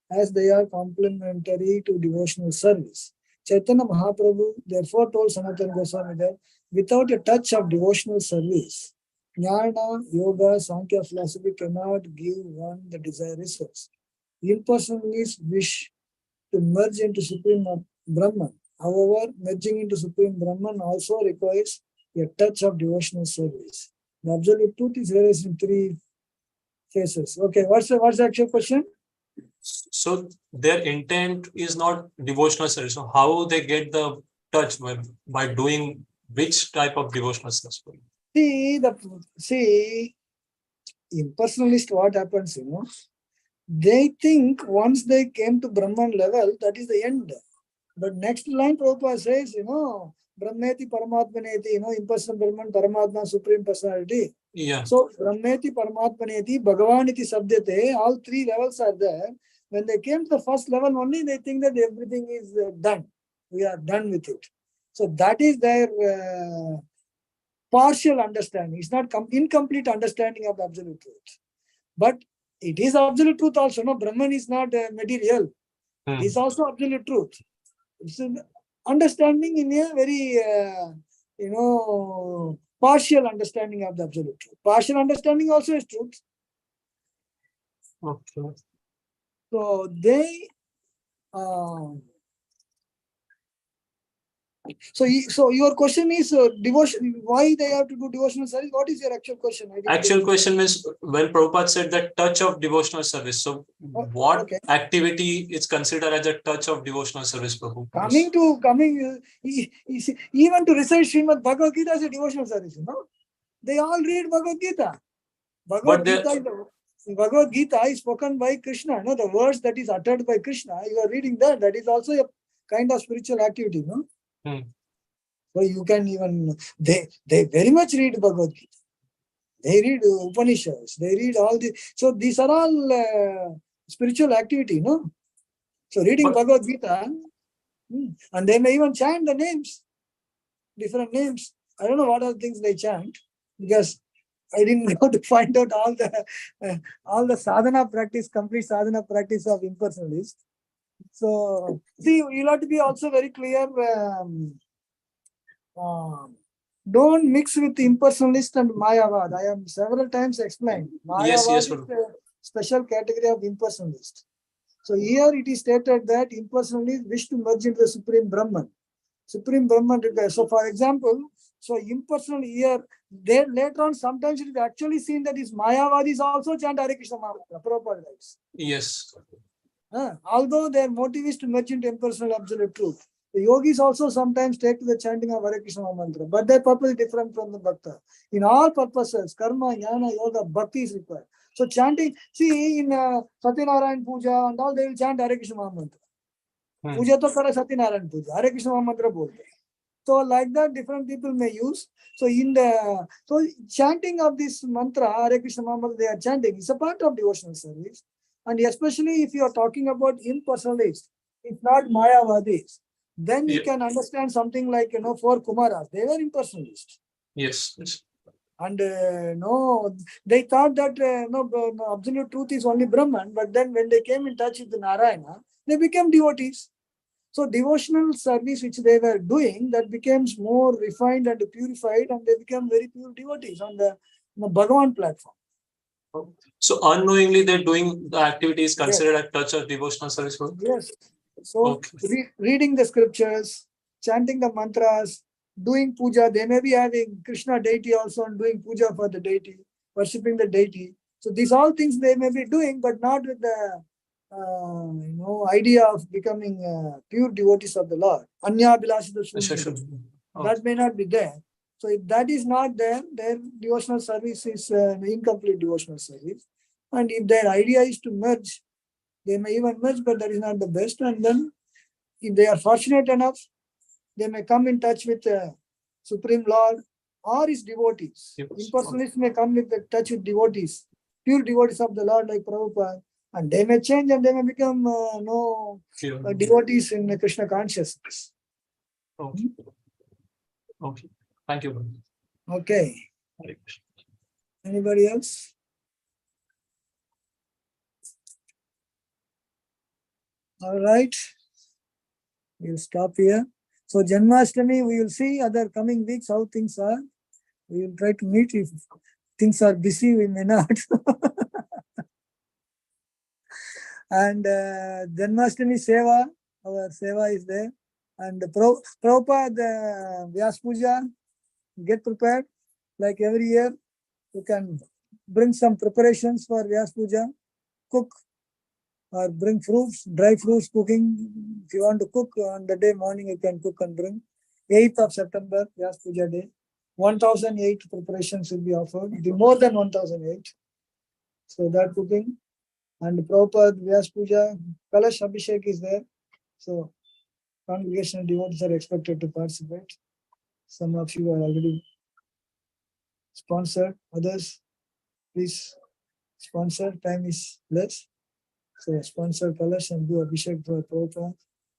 as they are complementary to devotional service. Chaitanya Mahaprabhu therefore told Sanatana Goswami that without a touch of devotional service, Jnana, Yoga, Sankhya philosophy cannot give one the desired results. Impersonalists wish to merge into Supreme Brahman. However, merging into Supreme Brahman also requires a touch of devotional service. The absolute truth is realized in 3 phases. Okay, what's the actual question? So their intent is not devotional service. So how they get the touch by doing which type of devotional service? See, impersonalist, what happens, they think once they came to Brahman level, that is the end. But next line Prabhupada says, Brahmeti Paramatmaneti, impersonal Brahman, Paramatma, Supreme Personality. Yeah. So Brahmeti Paramatmaneti, Bhagavaniti Sabdyate, all 3 levels are there. When they came to the first level only, they think that everything is done. We are done with it. So that is their partial understanding. It's not incomplete understanding of the absolute truth. But it is absolute truth also. No, Brahman is not material. It is also absolute truth. It's an understanding in a very, partial understanding of the absolute truth. Partial understanding also is truth. Okay. So they, so your question is devotion. Why they have to do devotional service? What is your actual question? Actual question is, when Prabhupada said that touch of devotional service, so what activity is considered as a touch of devotional service, Prabhu? Even to recite Srimad Bhagavad Gita is a devotional service, They all read Bhagavad Gita. Bhagavad Gita is spoken by Krishna, the words that is uttered by Krishna, you are reading that. That is also a kind of spiritual activity, So you can even, they very much read Bhagavad Gita. They read Upanishads, they read all the, so these are all spiritual activity, So reading Bhagavad Gita, and they may even chant the names, different names. I don't know what other things they chant, because I didn't go to find out all the sadhana practice, complete sadhana practice of impersonalists. So see, you'll have to be also very clear. Don't mix with impersonalist and Mayavad. I have several times explained. Mayavad is a special category of impersonalist. So here it is stated that impersonalists wish to merge into the Supreme Brahman. Supreme Brahman requires. So for example, So impersonal here, there later on, sometimes it is actually seen that these Mayavadis also chant Hare Krishna Mahamantra, Prabhupada writes. Yes. Although their motive is to merge into impersonal absolute truth. The yogis also sometimes take to the chanting of Hare Krishna Mantra, but their purpose is different from the bhakta. In all purposes, karma, jnana, yoga, bhakti is required. So chanting, see in Satyanarayan Puja and all, they will chant Hare Krishna Mantra. Puja to kara Satyanarayan Puja, Hare Krishna Mantra bolte. So like that, different people may use. So chanting of this mantra, Hare Krishna Mantra, they are chanting. It's a part of devotional service. And especially if you are talking about impersonalists, if not Mayavadis, then you can understand something like, four Kumaras. They were impersonalists. Yes. And they thought that absolute truth is only Brahman. But then when they came in touch with Narayana, they became devotees. So devotional service which they were doing, that becomes more refined and purified, and they become very pure devotees on the Bhagavan platform. So unknowingly they're doing the activities considered a touch of devotional service. Yes. So reading the scriptures, chanting the mantras, doing puja. They may be having Krishna deity also and doing puja for the deity, worshipping the deity. So these all things they may be doing, but not with the idea of becoming pure devotees of the Lord. Anya Bilasita Shunni. That may not be there. So if that is not there, their devotional service is incomplete devotional service. And if their idea is to merge, they may even merge, but that is not the best. And then if they are fortunate enough, they may come in touch with Supreme Lord or his devotees. Impersonalists may come with touch with devotees, pure devotees of the Lord like Prabhupada. And they may change and they may become devotees in Krishna consciousness. Okay. Thank you. Okay. Anybody else? All right. We'll stop here. So Janmashtami, we will see other coming weeks how things are. We will try to meet. If things are busy, we may not. And Janmashtami Seva, our Seva is there. And Prabhupada Vyas Puja, get prepared. Like every year, you can bring some preparations for Vyas Puja, cook, or bring fruits, dry fruits cooking. If you want to cook on the day morning, you can cook and bring. 8th of September, Vyas Puja day. 1008 preparations will be offered. It will be more than 1008. So that cooking. And Prabhupada Vyas Puja, Kalash Abhishek is there. So congregational devotees are expected to participate. Some of you are already sponsored. Others, please sponsor. Time is less. So sponsor Kalash and do Abhishek for Prabhupada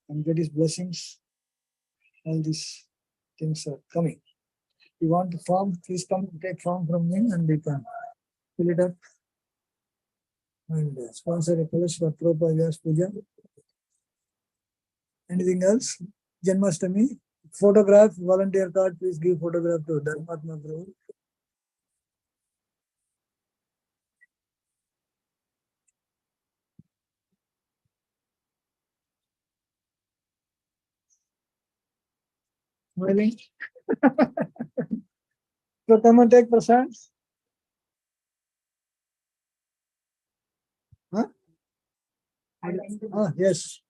and get his blessings. All these things are coming. If you want to form, please come take form from me and they can fill it up. And sponsor a Kalash for Prabhupada Vyas Puja. Anything else? Janmashtami, photograph, volunteer card, please give photograph to Dharmatma Prabhu. Smiling. So come and take prasad. Huh? Yes.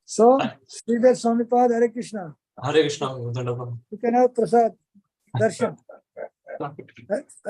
So, Sridhar Swamipad, Hare Krishna. Hare Krishna. You can have prasad, darshan.